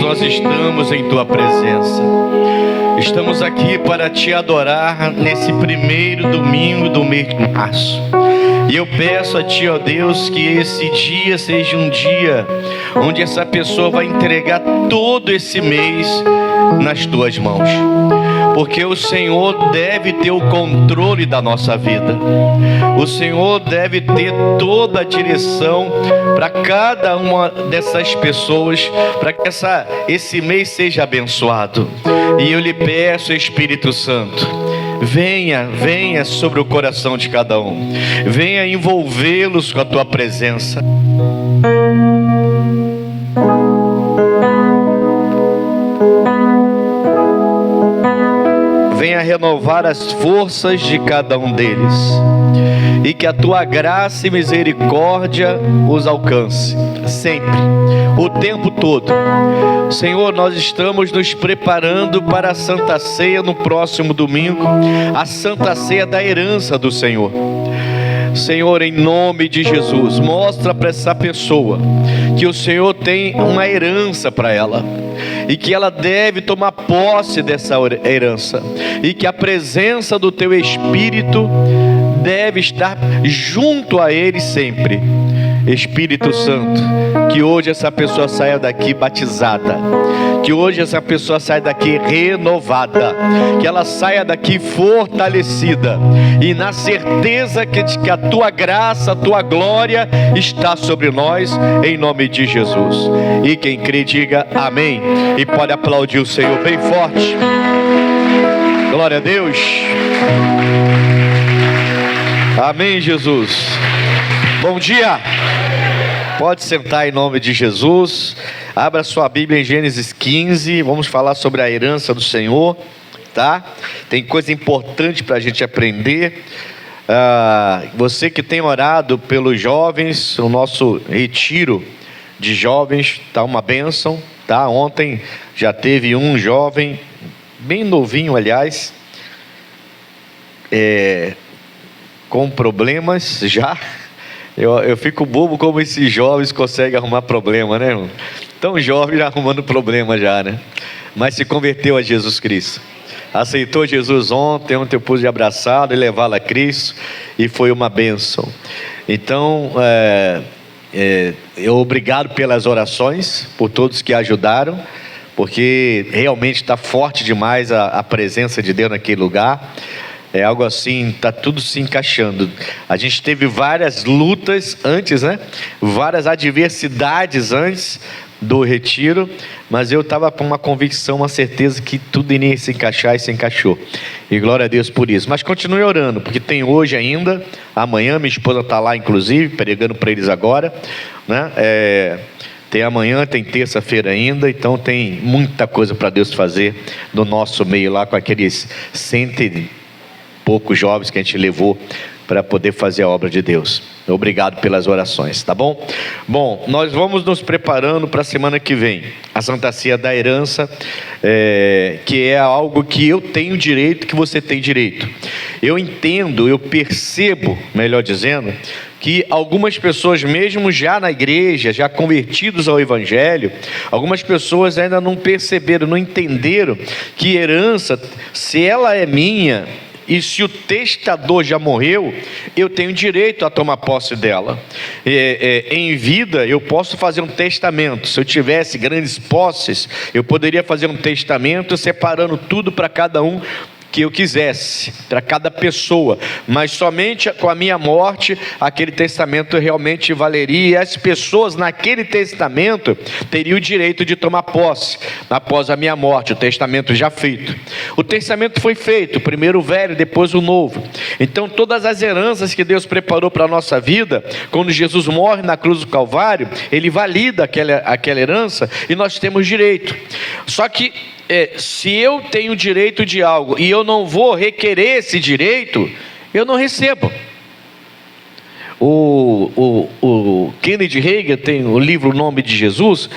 nós estamos em Tua presença. Estamos aqui para Te adorar nesse primeiro domingo do mês de março. E eu peço a Ti, ó Deus, que esse dia seja um dia onde essa pessoa vai entregar todo esse mês nas Tuas mãos. Porque o Senhor deve ter o controle da nossa vida. O Senhor deve ter toda a direção para cada uma dessas pessoas, para que esse mês seja abençoado. E eu lhe peço, Espírito Santo, venha sobre o coração de cada um. Venha envolvê-los com a Tua presença. Venha renovar as forças de cada um deles, e que a Tua graça e misericórdia os alcance, sempre, o tempo todo. Senhor, nós estamos nos preparando para a Santa Ceia no próximo domingo, a Santa Ceia da herança do Senhor. Senhor, em nome de Jesus, mostra para essa pessoa que o Senhor tem uma herança para ela, e que ela deve tomar posse dessa herança, e que a presença do Teu Espírito deve estar junto a ele sempre. Espírito Santo, que hoje essa pessoa saia daqui batizada, que hoje essa pessoa saia daqui renovada, que ela saia daqui fortalecida, e na certeza que a Tua graça, a Tua glória está sobre nós, em nome de Jesus. E quem crê diga amém, e pode aplaudir o Senhor bem forte. Glória a Deus. Amém, Jesus. Bom dia. Pode sentar em nome de Jesus. Abra sua Bíblia em Gênesis 15. Vamos falar sobre a herança do Senhor, tá? Tem coisa importante para a gente aprender. Você que tem orado pelos jovens, o nosso retiro de jovens está uma bênção, tá? Ontem já teve um jovem, bem novinho aliás, com problemas já. Eu fico bobo como esses jovens conseguem arrumar problema, né, irmão? Tão jovem já arrumando problema já, né? Mas se converteu a Jesus Cristo. Aceitou Jesus ontem eu pude abraçá-lo e levá-lo a Cristo, e foi uma bênção. Então, eu obrigado pelas orações, por todos que ajudaram, porque realmente está forte demais a presença de Deus naquele lugar. É algo assim, está tudo se encaixando. A gente teve várias lutas antes, né? Várias adversidades antes do retiro, mas eu estava com uma convicção, uma certeza que tudo iria se encaixar, e se encaixou. E glória a Deus por isso. Mas continue orando, porque tem hoje ainda, amanhã, minha esposa está lá inclusive, pregando para eles agora, né? Tem amanhã, tem terça-feira ainda, então tem muita coisa para Deus fazer no nosso meio lá, com aqueles poucos jovens que a gente levou para poder fazer a obra de Deus. Obrigado pelas orações, tá bom? Bom, nós vamos nos preparando para a semana que vem, a Santa Ceia da herança, que é algo que eu tenho direito, que você tem direito. Eu entendo, eu percebo, melhor dizendo, que algumas pessoas, mesmo já na igreja, já convertidos ao Evangelho, algumas pessoas ainda não perceberam, não entenderam que herança, se ela é minha, e se o testador já morreu, eu tenho direito a tomar posse dela. Em vida, eu posso fazer um testamento. Se eu tivesse grandes posses, eu poderia fazer um testamento separando tudo para cada um que eu quisesse, para cada pessoa, mas somente com a minha morte aquele testamento realmente valeria, e as pessoas naquele testamento teriam o direito de tomar posse após a minha morte, o testamento já feito. O testamento foi feito, primeiro o velho, depois o novo. Então todas as heranças que Deus preparou para a nossa vida, quando Jesus morre na cruz do Calvário, Ele valida aquela herança, e nós temos direito. Só que se eu tenho direito de algo e eu não vou requerer esse direito, eu não recebo. O Kennedy Hagin tem o livro O Nome de Jesus.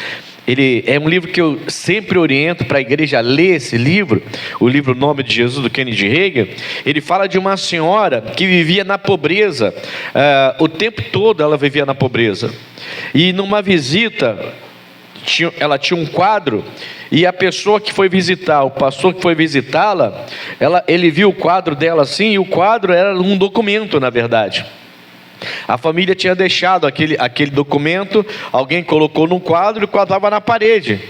Ele é um livro que eu sempre oriento para a igreja ler esse livro, o livro O Nome de Jesus, do Kennedy Hagin. Ele fala de uma senhora que vivia na pobreza, o tempo todo ela vivia na pobreza. E numa visita ela tinha um quadro, e a pessoa que foi visitar, o pastor que foi visitá-la, ele viu o quadro dela assim, e o quadro era um documento, na verdade. A família tinha deixado aquele documento, alguém colocou num quadro, e o quadro estava na parede.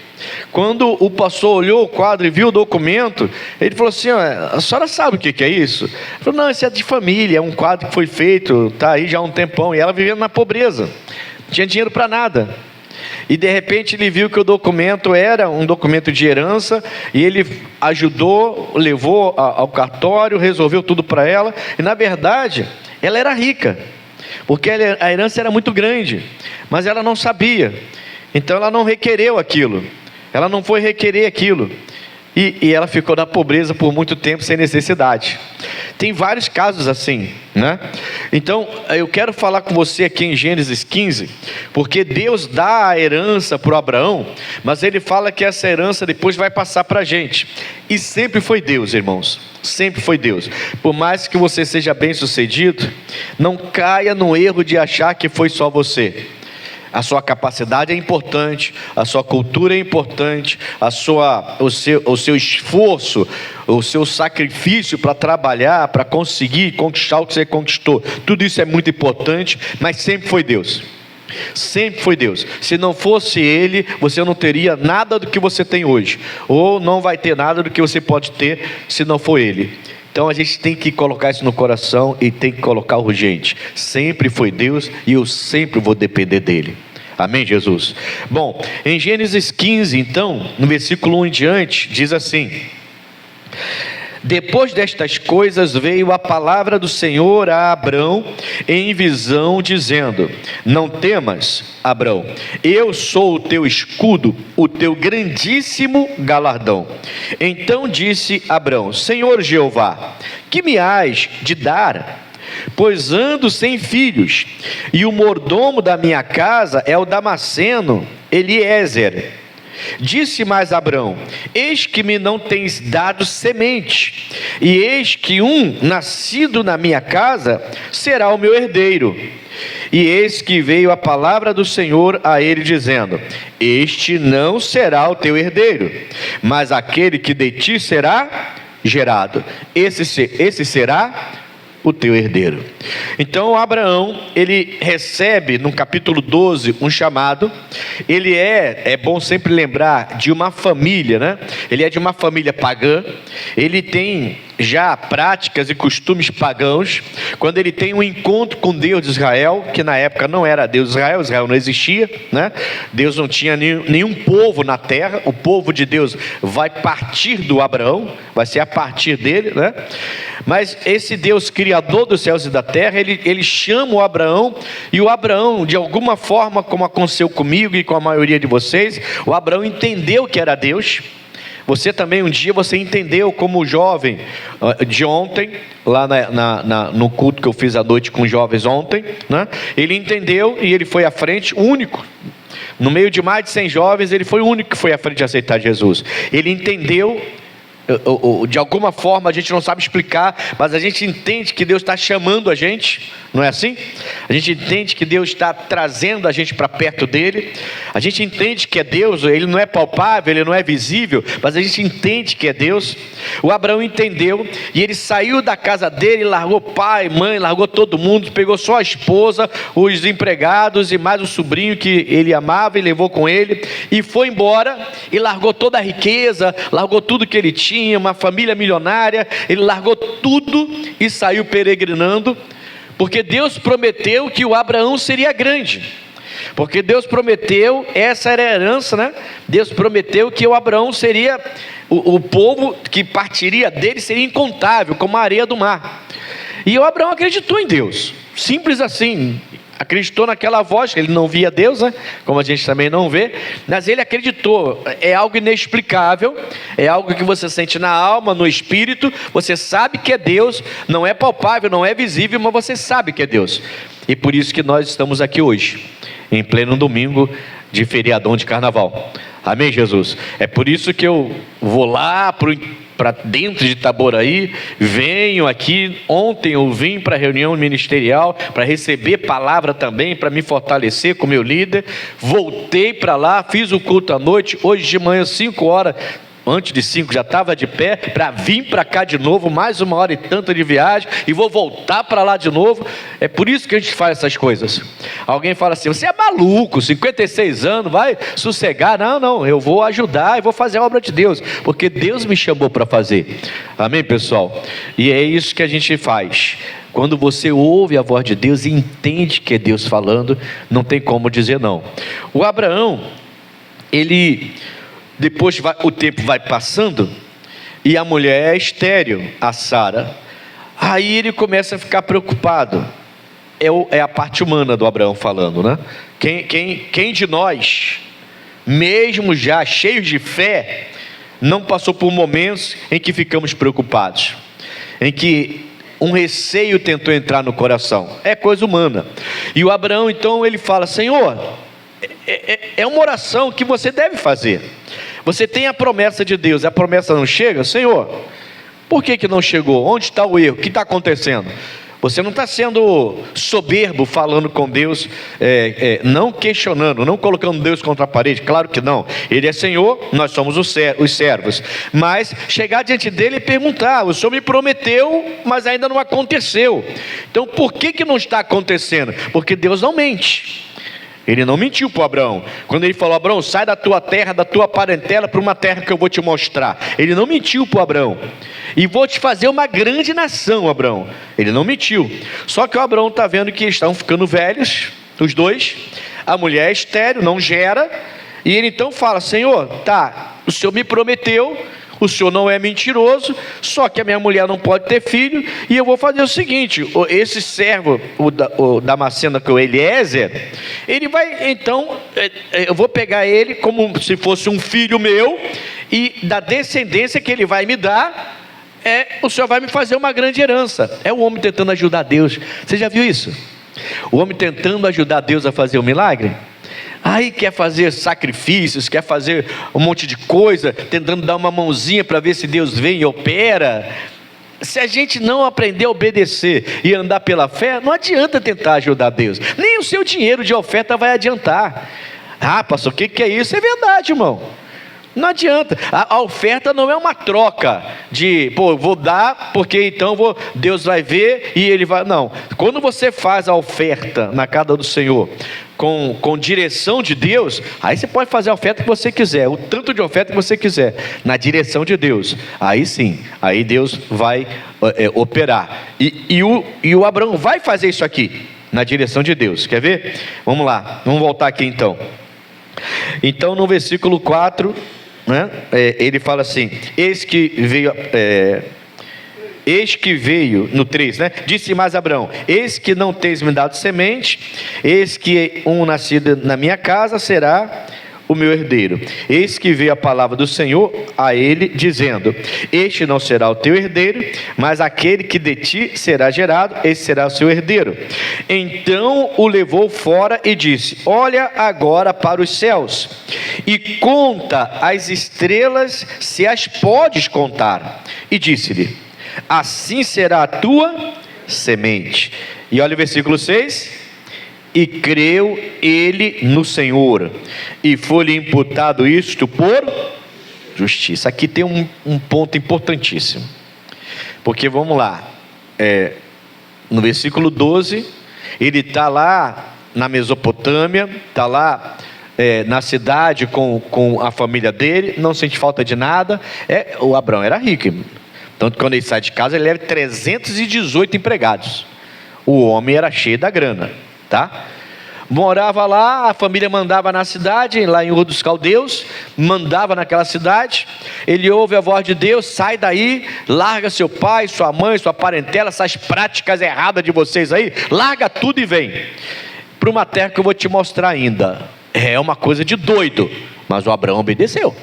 Quando o pastor olhou o quadro e viu o documento, ele falou assim: a senhora sabe o que é isso? Ele falou: não, isso é de família, é um quadro que foi feito, está aí já há um tempão. E ela vivendo na pobreza, não tinha dinheiro para nada. E de repente ele viu que o documento era um documento de herança, e ele ajudou, levou ao cartório, resolveu tudo para ela. E na verdade, ela era rica, porque a herança era muito grande, mas ela não sabia. Então ela não requereu aquilo, ela não foi requerer aquilo, e ela ficou na pobreza por muito tempo sem necessidade. Tem vários casos assim, né? Então eu quero falar com você aqui em Gênesis 15, porque Deus dá a herança para o Abraão, mas ele fala que essa herança depois vai passar para a gente. E sempre foi Deus, irmãos, sempre foi Deus. Por mais que você seja bem sucedido, não caia no erro de achar que foi só você. A sua capacidade é importante, a sua cultura é importante, o seu esforço, o seu sacrifício para trabalhar, para conseguir conquistar o que você conquistou, tudo isso é muito importante, mas sempre foi Deus. Sempre foi Deus. Se não fosse Ele, você não teria nada do que você tem hoje, ou não vai ter nada do que você pode ter se não for Ele. Então a gente tem que colocar isso no coração e tem que colocar urgente. Sempre foi Deus e eu sempre vou depender dele. Amém, Jesus? Bom, em Gênesis 15, então, no versículo 1 em diante, diz assim: depois destas coisas veio a palavra do Senhor a Abrão em visão, dizendo: não temas, Abrão, eu sou o teu escudo, o teu grandíssimo galardão. Então disse Abrão: Senhor Jeová, que me hás de dar? Pois ando sem filhos, e o mordomo da minha casa é o Damasceno Eliezer. Disse mais Abrão: eis que me não tens dado semente, e eis que um nascido na minha casa será o meu herdeiro. E eis que veio a palavra do Senhor a ele, dizendo: este não será o teu herdeiro, mas aquele que de ti será gerado, esse será o teu herdeiro. Então Abraão, ele recebe no capítulo 12 um chamado. Ele é bom sempre lembrar de uma família, né? Ele é de uma família pagã. Ele tem já práticas e costumes pagãos. Quando ele tem um encontro com Deus de Israel, que na época não era Deus de Israel, Israel não existia, né? Deus não tinha nenhum povo na terra. O povo de Deus vai partir do Abraão, vai ser a partir dele, né? Mas esse Deus criador dos céus e da terra, ele chama o Abraão, e o Abraão, de alguma forma, como aconteceu comigo e com a maioria de vocês, o Abraão entendeu que era Deus. Você também um dia você entendeu, como jovem de ontem, lá no culto que eu fiz à noite com os jovens ontem, né? Ele entendeu e ele foi à frente, único. No meio de mais de 100 jovens, ele foi o único que foi à frente de aceitar Jesus. Ele entendeu. De alguma forma a gente não sabe explicar, mas a gente entende que Deus está chamando a gente, não é assim? A gente entende que Deus está trazendo a gente para perto dele. A gente entende que é Deus. Ele não é palpável, ele não é visível, mas a gente entende que é Deus. O Abraão entendeu, e ele saiu da casa dele, largou pai, mãe, largou todo mundo, pegou só a esposa, os empregados e mais o sobrinho que ele amava, e levou com ele, e foi embora, e largou toda a riqueza, largou tudo que ele tinha, uma família milionária. Ele largou tudo e saiu peregrinando, porque Deus prometeu que o Abraão seria grande, porque Deus prometeu, essa era a herança, né? Deus prometeu que o Abraão seria, o povo que partiria dele seria incontável, como a areia do mar. E o Abraão acreditou em Deus, simples assim. Acreditou naquela voz, ele não via Deus, né? Como a gente também não vê, mas ele acreditou. É algo inexplicável, é algo que você sente na alma, no espírito. Você sabe que é Deus, não é palpável, não é visível, mas você sabe que é Deus. E por isso que nós estamos aqui hoje, em pleno domingo de feriadão de carnaval. Amém, Jesus? É por isso que eu vou lá para dentro de Itaboraí, venho aqui, ontem eu vim para a reunião ministerial, para receber palavra também, para me fortalecer com meu líder, voltei para lá, fiz o culto à noite, hoje de manhã 5 horas, antes de 5 já estava de pé, para vir para cá de novo, mais 1 hora e tanta de viagem, e vou voltar para lá de novo. É por isso que a gente faz essas coisas. Alguém fala assim, você é maluco, 56 anos, vai sossegar. Não, eu vou ajudar, eu vou fazer a obra de Deus, porque Deus me chamou para fazer. Amém, pessoal? E é isso que a gente faz. Quando você ouve a voz de Deus e entende que é Deus falando, não tem como dizer não. O Abraão, depois o tempo vai passando e a mulher é estéril, a Sara. Aí ele começa a ficar preocupado. É a parte humana do Abraão falando, né? Quem de nós, mesmo já cheios de fé, não passou por momentos em que ficamos preocupados, em que um receio tentou entrar no coração? É coisa humana. E o Abraão então ele fala, Senhor, é uma oração que você deve fazer. Você tem a promessa de Deus, a promessa não chega? Senhor, por que não chegou? Onde está o erro? O que está acontecendo? Você não está sendo soberbo falando com Deus, não questionando, não colocando Deus contra a parede, claro que não. Ele é Senhor, nós somos os servos. Mas chegar diante dele e perguntar, o Senhor me prometeu, mas ainda não aconteceu. Então por que não está acontecendo? Porque Deus não mente. Ele não mentiu para Abraão. Quando ele falou, Abraão, sai da tua terra, da tua parentela, para uma terra que eu vou te mostrar. Ele não mentiu para Abraão. E vou te fazer uma grande nação, Abraão. Ele não mentiu. Só que o Abraão está vendo que estão ficando velhos, os dois. A mulher é estéril, não gera. E ele então fala, Senhor, o Senhor me prometeu, o Senhor não é mentiroso, só que a minha mulher não pode ter filho, e eu vou fazer o seguinte, esse servo, o Damasceno, que é o Eliezer, ele vai, então, eu vou pegar ele como se fosse um filho meu, e da descendência que ele vai me dar, o Senhor vai me fazer uma grande herança. É o homem tentando ajudar Deus. Você já viu isso? O homem tentando ajudar Deus a fazer um milagre? Aí quer fazer sacrifícios, quer fazer um monte de coisa, tentando dar uma mãozinha para ver se Deus vem e opera. Se a gente não aprender a obedecer e andar pela fé, não adianta tentar ajudar Deus. Nem o seu dinheiro de oferta vai adiantar. Pastor, o que é isso? É verdade, irmão. Não adianta. A oferta não é uma troca de, vou dar porque então Deus vai ver e ele vai. Não. Quando você faz a oferta na casa do Senhor com direção de Deus, aí você pode fazer a oferta que você quiser, o tanto de oferta que você quiser, na direção de Deus. Aí sim, aí Deus vai operar. E o Abraão vai fazer isso aqui, na direção de Deus. Quer ver? Vamos lá, vamos voltar aqui então. Então no versículo 4, ele fala assim, eis que veio, no 3, disse mais Abraão, eis que não tens me dado semente, eis que um nascido na minha casa será o meu herdeiro. Eis que veio a palavra do Senhor a ele, dizendo, este não será o teu herdeiro, mas aquele que de ti será gerado, esse será o seu herdeiro. Então o levou fora e disse, olha agora para os céus, e conta as estrelas, se as podes contar. E disse-lhe, assim será a tua semente. E olha o versículo 6, e creu ele no Senhor, e foi-lhe imputado isto por justiça. Aqui tem um ponto importantíssimo, porque vamos lá, no versículo 12, ele está lá na Mesopotâmia, está lá na cidade com a família dele, não sente falta de nada. O Abraão era rico, tanto que quando ele sai de casa ele leva 318 empregados. O homem era cheio da grana, tá? Morava lá, a família mandava na cidade, lá em Ur dos Caldeus, mandava naquela cidade. Ele ouve a voz de Deus, sai daí, larga seu pai, sua mãe, sua parentela, essas práticas erradas de vocês aí, larga tudo e vem para uma terra que eu vou te mostrar ainda. É uma coisa de doido, mas o Abraão obedeceu.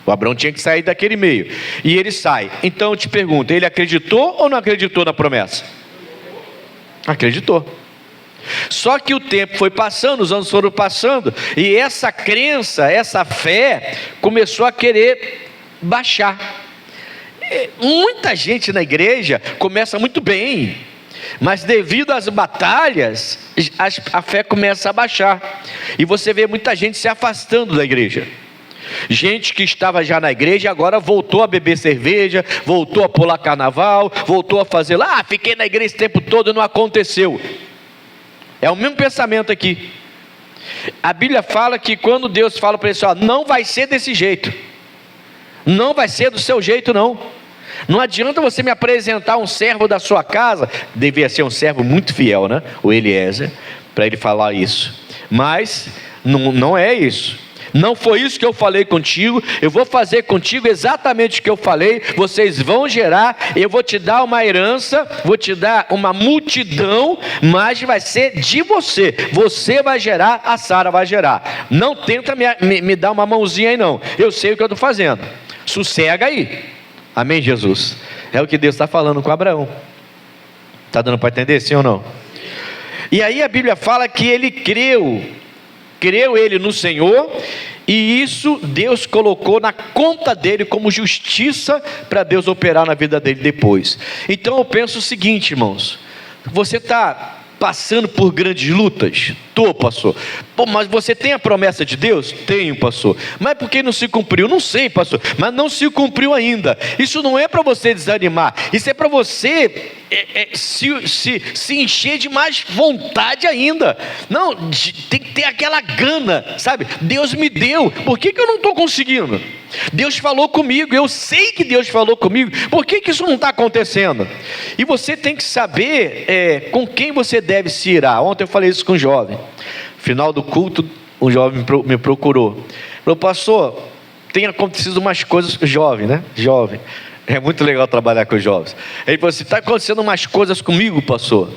O Abraão tinha que sair daquele meio, e ele sai. Então eu te pergunto, ele acreditou ou não acreditou na promessa? Acreditou. Só que o tempo foi passando, os anos foram passando, e essa crença, essa fé começou a querer baixar. Muita gente na igreja começa muito bem, mas devido às batalhas, a fé começa a baixar, e você vê muita gente se afastando da igreja. Gente que estava já na igreja, agora voltou a beber cerveja, voltou a pular carnaval, voltou a fazer lá, fiquei na igreja esse tempo todo e não aconteceu. É o mesmo pensamento aqui. A Bíblia fala que quando Deus fala para ele assim, não vai ser desse jeito, não vai ser do seu jeito não. Não adianta você me apresentar um servo da sua casa, devia ser um servo muito fiel, né? O Eliezer, para ele falar isso. Mas não é isso. Não foi isso que eu falei contigo. Eu vou fazer contigo exatamente o que eu falei. Vocês vão gerar, eu vou te dar uma herança, vou te dar uma multidão, mas vai ser de você. Você vai gerar, a Sara vai gerar. Não tenta me dar uma mãozinha aí não. Eu sei o que eu estou fazendo. Sossega aí. Amém, Jesus? É o que Deus está falando com Abraão. Está dando para entender, sim ou não? E aí a Bíblia fala que ele creu ele no Senhor, e isso Deus colocou na conta dele como justiça, para Deus operar na vida dele depois. Então eu penso o seguinte, irmãos, você está passando por grandes lutas? Estou, pastor. Pô, mas você tem a promessa de Deus? Tenho, pastor. Mas por que não se cumpriu? Não sei, pastor, mas não se cumpriu ainda. Isso não é para você desanimar, isso é para você se encher de mais vontade ainda. Não, tem que ter aquela gana, sabe? Deus me deu, por que eu não estou conseguindo? Deus falou comigo, eu sei que Deus falou comigo, por que isso não está acontecendo? E você tem que saber com quem você deve se irar. Ontem eu falei isso com um jovem. Final do culto, um jovem me procurou. Falou, pastor, tem acontecido umas coisas. Jovem, né? Jovem. É muito legal trabalhar com jovens. Ele falou assim, está acontecendo umas coisas comigo, pastor.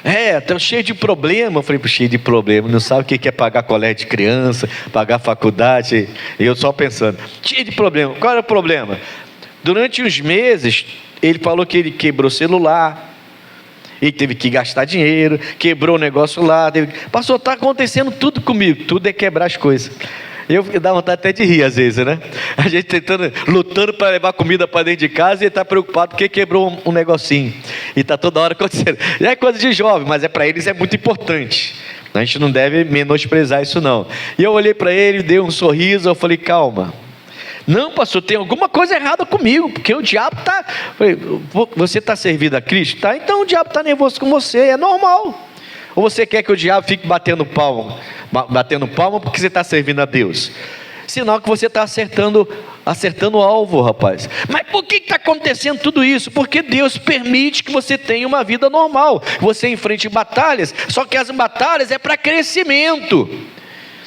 Estou cheio de problema. Eu falei, cheio de problema, não sabe o que é pagar colégio de criança, pagar faculdade. E eu só pensando, cheio de problema. Qual era o problema? Durante uns meses, ele falou que ele quebrou o celular, ele teve que gastar dinheiro, quebrou o negócio lá. Pastor, está acontecendo tudo comigo. Tudo é quebrar as coisas. Eu dá vontade até de rir às vezes, né? A gente lutando para levar comida para dentro de casa, e ele está preocupado porque quebrou um negocinho, e está toda hora acontecendo. É coisa de jovem, mas para eles é muito importante. A gente não deve menosprezar isso não. E eu olhei para ele, dei um sorriso, eu falei, calma. Não, pastor, tem alguma coisa errada comigo, porque o diabo está... Você está servindo a Cristo? Tá? Então o diabo está nervoso com você, é normal. Ou você quer que o diabo fique batendo palma porque você está servindo a Deus? Sinal que você está acertando o alvo, rapaz. Mas por que está acontecendo tudo isso? Porque Deus permite que você tenha uma vida normal, você enfrente batalhas, só que as batalhas é para crescimento,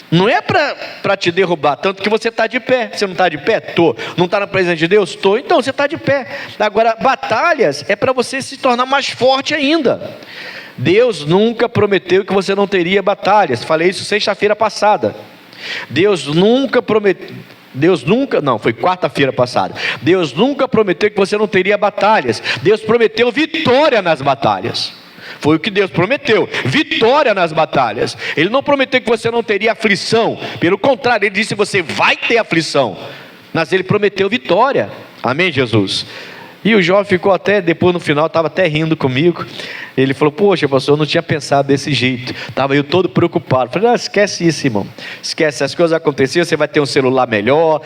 não é para te derrubar. Tanto que você está de pé. Você não está de pé? Estou. Não está na presença de Deus? Estou. Então você está de pé. Agora, batalhas é para você se tornar mais forte ainda. Deus nunca prometeu que você não teria batalhas. Falei isso sexta-feira passada. Foi quarta-feira passada. Deus nunca prometeu que você não teria batalhas. Deus prometeu vitória nas batalhas. Foi o que Deus prometeu, vitória nas batalhas. Ele não prometeu que você não teria aflição. Pelo contrário, Ele disse que você vai ter aflição. Mas Ele prometeu vitória. Amém, Jesus? E o jovem ficou até, depois no final, estava até rindo comigo. Ele falou, poxa, pastor, eu não tinha pensado desse jeito. Estava eu todo preocupado. Falei, esquece isso, irmão. Esquece, as coisas aconteciam, você vai ter um celular melhor.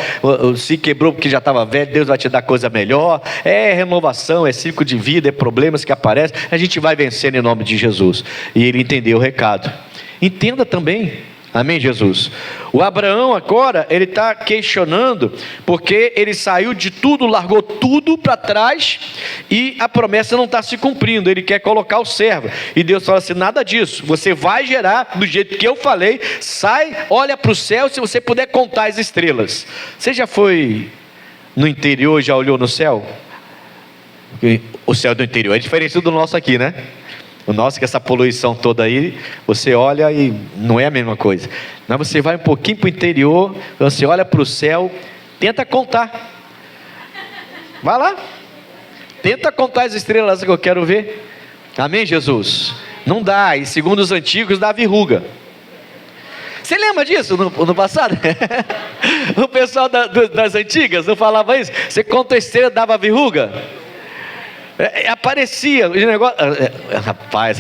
Se quebrou porque já estava velho, Deus vai te dar coisa melhor. É renovação, é ciclo de vida, é problemas que aparecem. A gente vai vencendo em nome de Jesus. E ele entendeu o recado. Entenda também. Amém, Jesus? O Abraão agora, ele está questionando, porque ele saiu de tudo, largou tudo para trás, e a promessa não está se cumprindo. Ele quer colocar o servo, e Deus fala assim, nada disso, você vai gerar do jeito que eu falei, sai, olha para o céu, se você puder contar as estrelas. Você já foi no interior, já olhou no céu? O céu do interior é diferente do nosso aqui, né? O nosso, que essa poluição toda aí, você olha e não é a mesma coisa. Mas você vai um pouquinho para o interior, você olha para o céu, tenta contar. Vai lá, tenta contar as estrelas que eu quero ver. Amém, Jesus? Não dá, e segundo os antigos dá verruga. Você lembra disso no passado? O pessoal das antigas não falava isso? Você conta a estrela, dava verruga? Aparecia o negócio. Rapaz,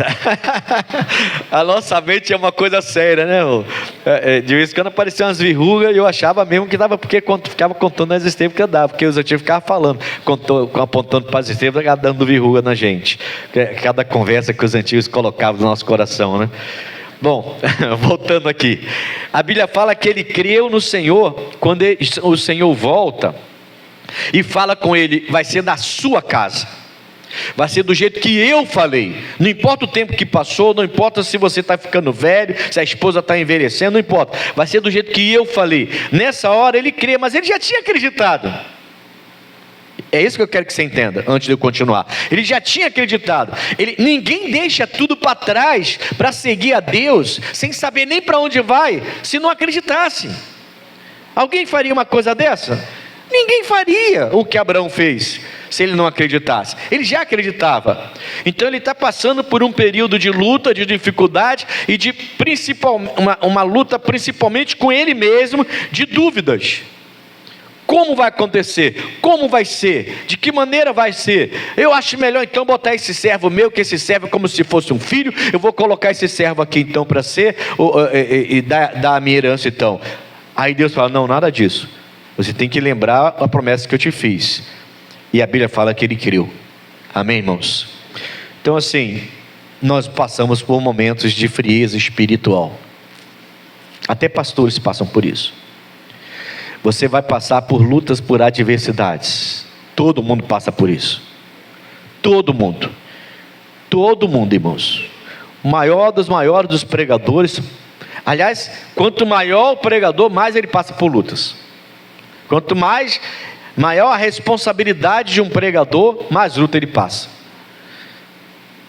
a nossa mente é uma coisa séria, né? De vez em quando apareciam umas verrugas e eu achava mesmo que dava, porque ficava contando as estrelas que eu dava, porque os antigos ficavam falando, apontando para as estrelas, dando verruga na gente. Cada conversa que os antigos colocavam no nosso coração, né? Bom, voltando aqui, a Bíblia fala que ele creu no Senhor. Quando o Senhor volta e fala com ele, vai ser da sua casa, vai ser do jeito que eu falei. Não importa o tempo que passou, não importa se você está ficando velho, se a esposa está envelhecendo, não importa, vai ser do jeito que eu falei. Nessa hora ele crê, mas ele já tinha acreditado. É isso que eu quero que você entenda, antes de eu continuar. Ele já tinha acreditado. Ninguém deixa tudo para trás para seguir a Deus, sem saber nem para onde vai, se não acreditasse. Alguém faria uma coisa dessa? Ninguém faria o que Abraão fez, se ele não acreditasse. Ele já acreditava. Então ele está passando por um período de luta, de dificuldade, e de uma luta principalmente com ele mesmo, de dúvidas. Como vai acontecer? Como vai ser? De que maneira vai ser? Eu acho melhor então botar esse servo meu, que esse servo é como se fosse um filho. Eu vou colocar esse servo aqui então para ser, e dar a minha herança então. Aí Deus fala, não, nada disso. Você tem que lembrar a promessa que eu te fiz. E a Bíblia fala que ele creu. Amém, irmãos? Então assim, nós passamos por momentos de frieza espiritual. Até pastores passam por isso. Você vai passar por lutas, por adversidades. Todo mundo passa por isso. Todo mundo. Todo mundo, irmãos. O maior dos maiores dos pregadores. Aliás, quanto maior o pregador, mais ele passa por lutas. Quanto maior a responsabilidade de um pregador, mais luta ele passa.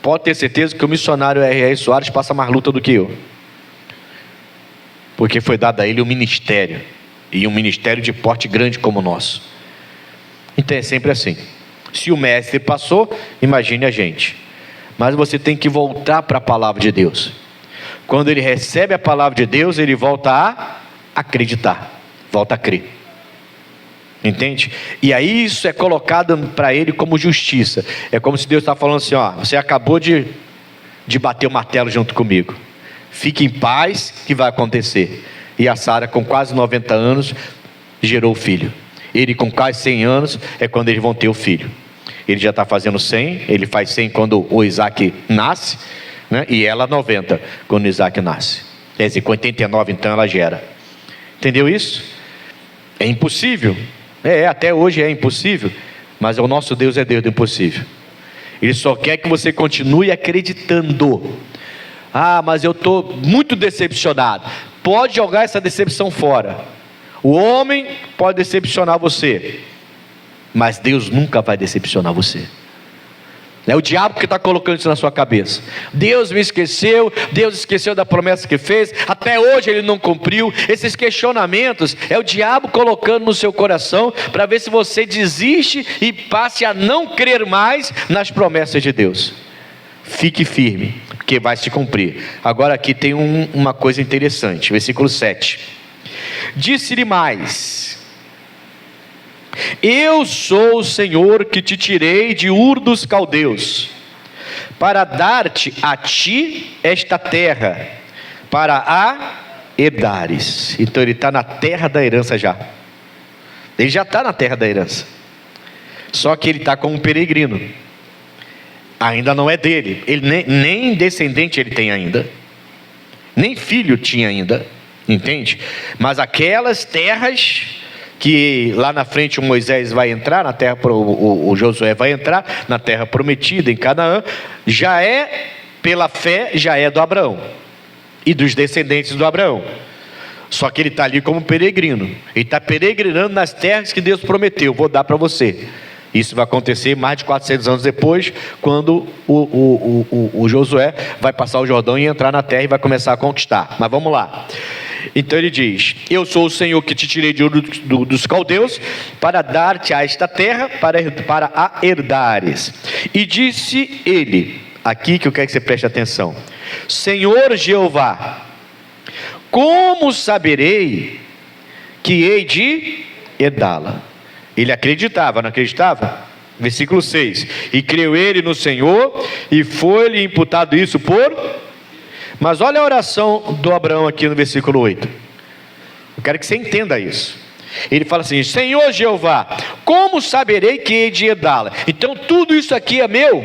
Pode ter certeza que o missionário R.R. Soares passa mais luta do que eu. Porque foi dado a ele um ministério. E um ministério de porte grande como o nosso. Então é sempre assim. Se o mestre passou, imagine a gente. Mas você tem que voltar para a palavra de Deus. Quando ele recebe a palavra de Deus, ele volta a acreditar, volta a crer. Entende? E aí isso é colocado para ele como justiça. É como se Deus está falando assim, ó, você acabou de bater o martelo junto comigo. Fique em paz, que vai acontecer. E a Sara, com quase 90 anos, gerou o filho. Ele com quase 100 anos, é quando eles vão ter o filho. Ele já está fazendo 100, ele faz 100 quando o Isaac nasce, né? E ela 90, quando o Isaac nasce. Quer dizer, com 89 então ela gera. Entendeu isso? É impossível. Até hoje é impossível, mas o nosso Deus é Deus do impossível. Ele só quer que você continue acreditando. Ah, mas eu estou muito decepcionado. Pode jogar essa decepção fora. O homem pode decepcionar você, mas Deus nunca vai decepcionar você. É o diabo que está colocando isso na sua cabeça. Deus me esqueceu, Deus esqueceu da promessa que fez, até hoje ele não cumpriu. Esses questionamentos é o diabo colocando no seu coração, para ver se você desiste e passe a não crer mais nas promessas de Deus. Fique firme, porque vai se cumprir. Agora aqui tem uma coisa interessante, versículo 7. Disse-lhe mais: eu sou o Senhor que te tirei de Ur dos Caldeus, para dar-te a ti esta terra, para a herdares. Então ele está na terra da herança já. Ele já está na terra da herança. Só que ele está como um peregrino. Ainda não é dele. Ele nem descendente ele tem ainda. Nem filho tinha ainda. Entende? Mas aquelas terras que lá na frente o Moisés vai entrar na terra, o Josué vai entrar na terra prometida em Canaã, já é, pela fé, já é do Abraão e dos descendentes do Abraão. Só que ele está ali como peregrino. Ele está peregrinando nas terras que Deus prometeu. Vou dar para você. Isso vai acontecer mais de 400 anos depois, quando o Josué vai passar o Jordão e entrar na terra e vai começar a conquistar. Mas vamos lá. Então ele diz: eu sou o Senhor que te tirei de Ur dos Caldeus, para dar-te a esta terra, para a herdares. E disse ele, aqui que eu quero que você preste atenção: Senhor Jeová, como saberei que hei de herdá-la? Ele acreditava, não acreditava? Versículo 6, e creu ele no Senhor, e foi-lhe imputado isso por... Mas olha a oração do Abraão aqui no versículo 8, eu quero que você entenda isso. Ele fala assim: Senhor Jeová, como saberei que hei de herdá-la? Então tudo isso aqui é meu,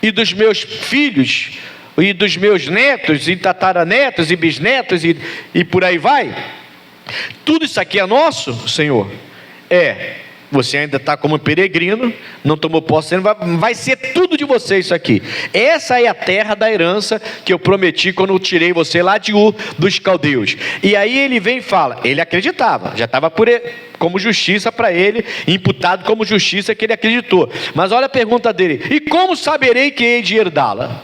e dos meus filhos, e dos meus netos, e tataranetos, e bisnetos, e por aí vai. Tudo isso aqui é nosso, Senhor? Você ainda está como peregrino, não tomou posse, vai ser tudo de você isso aqui. Essa é a terra da herança que eu prometi quando eu tirei você lá de Ur dos caldeus. E aí ele vem e fala, ele acreditava, já estava como justiça para ele, imputado como justiça que ele acreditou. Mas olha a pergunta dele: e como saberei que hei de herdá-la?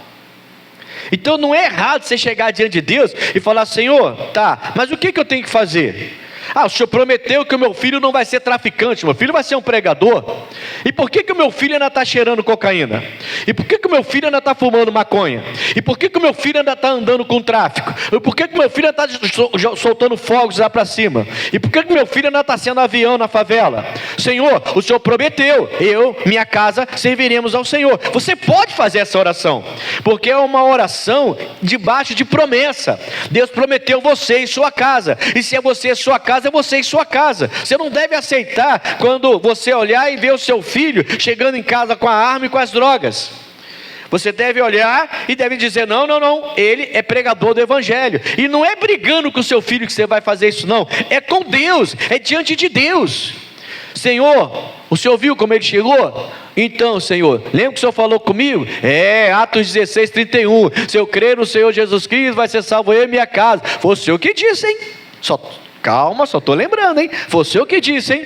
Então não é errado você chegar diante de Deus e falar: Senhor, tá, mas o que eu tenho que fazer? O Senhor prometeu que o meu filho não vai ser traficante, meu filho vai ser um pregador. E por que o meu filho ainda está cheirando cocaína? E por que o meu filho ainda está fumando maconha? E por que o meu filho ainda está andando com tráfico? E por que o meu filho ainda está soltando fogos lá para cima? E por que o meu filho ainda está sendo avião na favela? Senhor, o Senhor prometeu, eu, minha casa, serviremos ao Senhor. Você pode fazer essa oração, porque é uma oração debaixo de promessa. Deus prometeu você e sua casa, e se é você e sua casa, é você e sua casa. Você não deve aceitar quando você olhar e ver o seu filho chegando em casa com a arma e com as drogas. Você deve olhar e deve dizer: não, ele é pregador do evangelho. E não é brigando com o seu filho que você vai fazer isso, não. É com Deus, é diante de Deus. Senhor, o Senhor viu como ele chegou? Então, Senhor, lembra que o Senhor falou comigo? Atos 16, 31. Se eu crer no Senhor Jesus Cristo, vai ser salvo eu e minha casa. Foi o Senhor que disse, hein? Calma, só estou lembrando, hein? Foi o Senhor que disse, hein?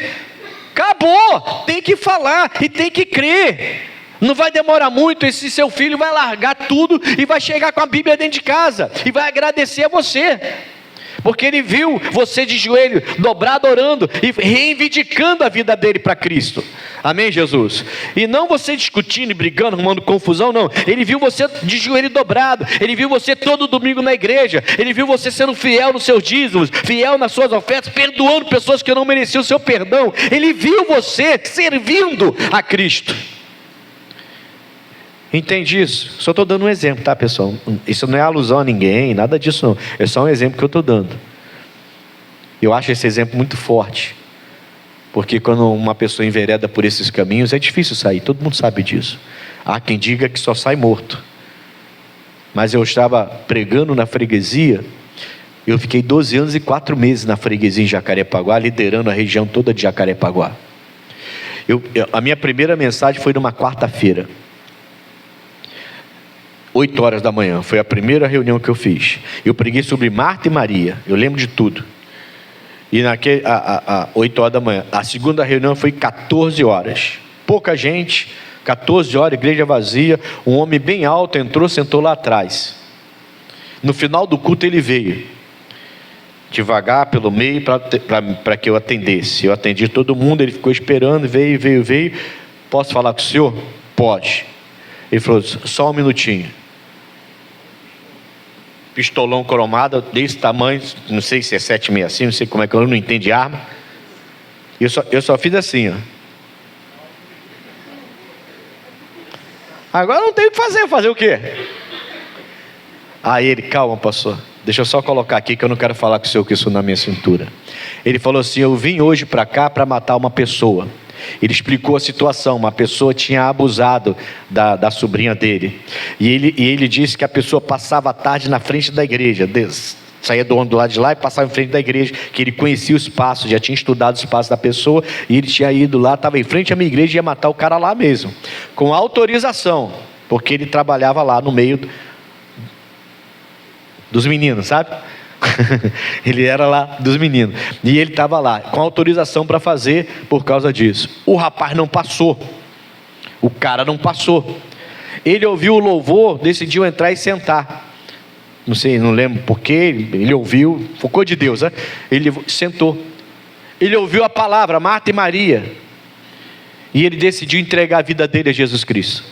Acabou, tem que falar e tem que crer. Não vai demorar muito, esse seu filho vai largar tudo e vai chegar com a Bíblia dentro de casa e vai agradecer a você, porque ele viu você de joelho dobrado orando e reivindicando a vida dele para Cristo. Amém, Jesus? E não você discutindo e brigando, arrumando confusão, não. Ele viu você de joelho dobrado, ele viu você todo domingo na igreja, ele viu você sendo fiel nos seus dízimos, fiel nas suas ofertas, perdoando pessoas que não mereciam o seu perdão. Ele viu você servindo a Cristo. Entende isso? Só estou dando um exemplo, tá, pessoal? Isso não é alusão a ninguém, nada disso não. É só um exemplo que eu estou dando. Eu acho esse exemplo muito forte, porque quando uma pessoa envereda por esses caminhos, é difícil sair, todo mundo sabe disso. Há quem diga que só sai morto. Mas eu estava pregando na freguesia, eu fiquei 12 anos e 4 meses na freguesia em Jacarepaguá, liderando a região toda de Jacarepaguá. A minha primeira mensagem foi numa quarta-feira, 8 horas da manhã, foi a primeira reunião que eu fiz. Eu preguei sobre Marta e Maria, eu lembro de tudo. E 8 horas da manhã. A segunda reunião foi 14 horas. Pouca gente, 14 horas, igreja vazia. Um homem bem alto entrou, sentou lá atrás. No final do culto ele veio, devagar pelo meio, para que eu atendesse. Eu atendi todo mundo, ele ficou esperando, veio. Posso falar com o senhor? Pode. Ele falou: só um minutinho. Pistolão cromado, desse tamanho, não sei se é 7,65, não sei como é que eu não entendo de arma. Eu só fiz assim, ó. Agora não tem o que fazer o quê? Aí ele: calma, pastor, deixa eu só colocar aqui que eu não quero falar com o senhor com isso na minha cintura. Ele falou assim: eu vim hoje para cá para matar uma pessoa. Ele explicou a situação. Uma pessoa tinha abusado da sobrinha dele, e ele disse que a pessoa passava a tarde na frente da igreja, saía do lado de lá e passava em frente da igreja, que ele conhecia o espaço, já tinha estudado o espaço da pessoa, e ele tinha ido lá, estava em frente à minha igreja e ia matar o cara lá mesmo, com autorização, porque ele trabalhava lá no meio dos meninos, sabe? Ele era lá dos meninos, e ele estava lá com autorização para fazer por causa disso. O rapaz não passou, o cara não passou. Ele ouviu o louvor, decidiu entrar e sentar. Não sei, não lembro porquê. Ele ouviu, focou de Deus, né? Ele sentou. Ele ouviu a palavra Marta e Maria, e ele decidiu entregar a vida dele a Jesus Cristo.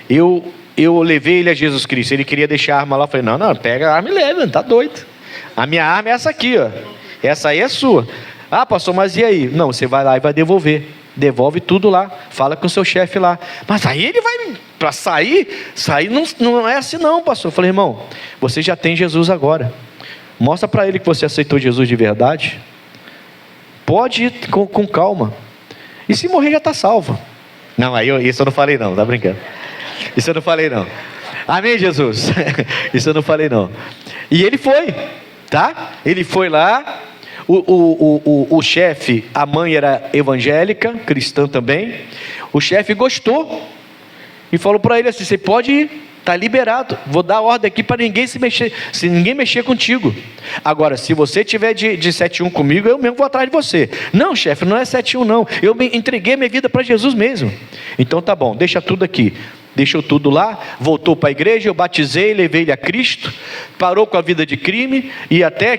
Eu levei ele a Jesus Cristo. Ele queria deixar a arma lá. Eu falei: não, pega a arma e leva, não está doido. A minha arma é essa aqui, ó. Essa aí é sua. Ah, pastor, mas e aí? Não, você vai lá e vai devolver. Devolve tudo lá. Fala com o seu chefe lá. Mas aí ele vai, para sair não é assim não, pastor. Eu falei, irmão, você já tem Jesus agora. Mostra para ele que você aceitou Jesus de verdade. Pode ir com calma. E se morrer já está salvo. Não, isso eu não falei não, tá brincando. Isso eu não falei não. Amém, Jesus? Isso eu não falei não. E ele foi, tá? Ele foi lá. O chefe, a mãe era evangélica, cristã também. O chefe gostou e falou para ele assim: você pode ir, está liberado. Vou dar ordem aqui para ninguém se ninguém mexer contigo. Agora, se você tiver de 71 comigo, eu mesmo vou atrás de você. Não, chefe, não é 71 não. Eu entreguei minha vida para Jesus mesmo. Então tá bom, deixa tudo aqui. Deixou tudo lá, voltou para a igreja, eu batizei, levei ele a Cristo, parou com a vida de crime, e até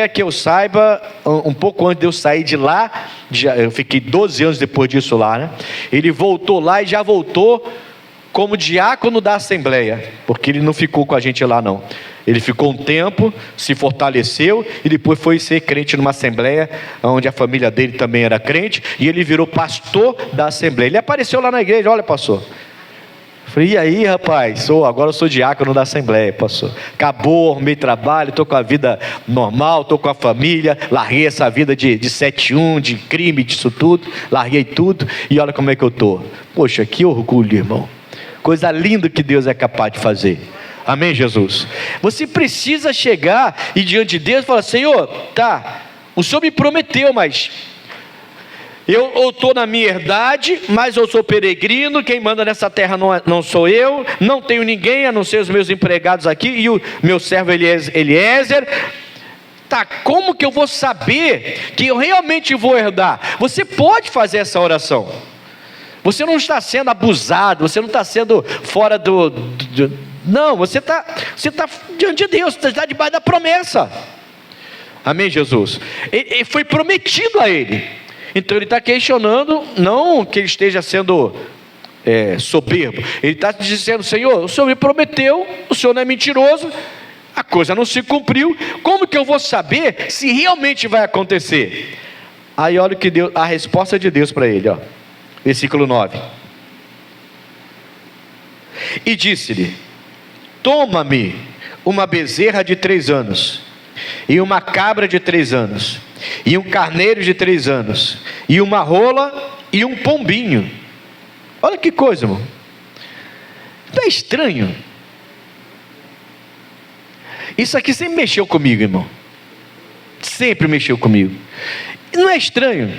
que eu saiba, um pouco antes de eu sair de lá, eu fiquei 12 anos depois disso lá, né? Ele voltou lá e já voltou como diácono da Assembleia, porque ele não ficou com a gente lá não. Ele ficou um tempo, se fortaleceu, e depois foi ser crente numa Assembleia, onde a família dele também era crente, e ele virou pastor da Assembleia. Ele apareceu lá na igreja: olha, pastor. Falei, e aí, rapaz? Agora eu sou diácono da Assembleia, pastor. Acabou, arrumei trabalho, estou com a vida normal, estou com a família, larguei essa vida de 71, de crime, disso tudo, larguei tudo, e olha como é que eu estou. Poxa, que orgulho, irmão. Coisa linda que Deus é capaz de fazer. Amém, Jesus? Você precisa chegar e diante de Deus falar: Senhor, tá, o Senhor me prometeu, mas eu estou na minha herdade, mas eu sou peregrino, quem manda nessa terra não sou eu, não tenho ninguém a não ser os meus empregados aqui e o meu servo Eliezer. Tá, como que eu vou saber que eu realmente vou herdar? Você pode fazer essa oração. Você não está sendo abusado, você não está sendo fora não, você está diante de Deus, você está debaixo da promessa. Amém, Jesus? Ele foi prometido a ele. Então ele está questionando, não que ele esteja sendo soberbo. Ele está dizendo: Senhor, o Senhor me prometeu, o Senhor não é mentiroso, a coisa não se cumpriu, como que eu vou saber se realmente vai acontecer? Aí olha a resposta de Deus para ele, ó. Versículo 9. E disse-lhe: toma-me uma bezerra de 3 anos, e uma cabra de 3 anos, e um carneiro de 3 anos, e uma rola, e um pombinho. Olha que coisa, irmão. Não é estranho? Isso aqui sempre mexeu comigo, irmão. Sempre mexeu comigo. Não é estranho?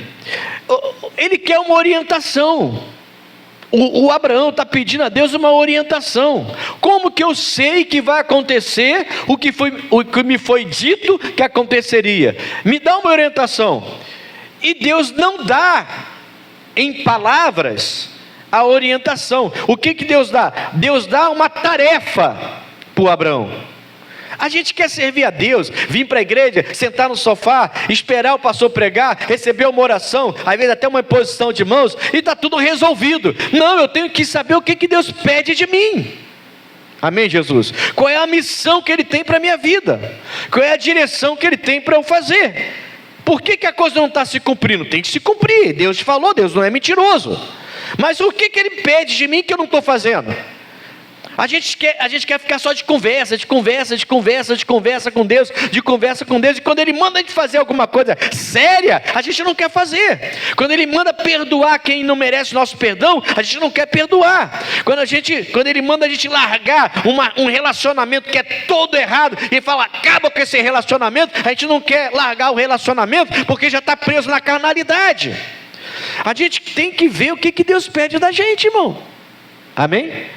Ele quer uma orientação. O Abraão está pedindo a Deus uma orientação. Como que eu sei que vai acontecer o que me foi dito que aconteceria? Me dá uma orientação. E Deus não dá em palavras a orientação. O que Deus dá? Deus dá uma tarefa para o Abraão. A gente quer servir a Deus, vir para a igreja, sentar no sofá, esperar o pastor pregar, receber uma oração, às vezes até uma imposição de mãos, e está tudo resolvido. Não, eu tenho que saber o que Deus pede de mim. Amém, Jesus? Qual é a missão que Ele tem para a minha vida? Qual é a direção que Ele tem para eu fazer? Por que a coisa não está se cumprindo? Tem que se cumprir. Deus te falou, Deus não é mentiroso. Mas o que Ele pede de mim que eu não estou fazendo? A gente quer ficar só de conversa com Deus, e quando Ele manda a gente fazer alguma coisa séria, a gente não quer fazer. Quando Ele manda perdoar quem não merece nosso perdão, a gente não quer perdoar. Quando Ele manda a gente largar um relacionamento que é todo errado, e fala: acaba com esse relacionamento, a gente não quer largar o relacionamento, porque já está preso na carnalidade. A gente tem que ver o que Deus pede da gente, irmão. Amém?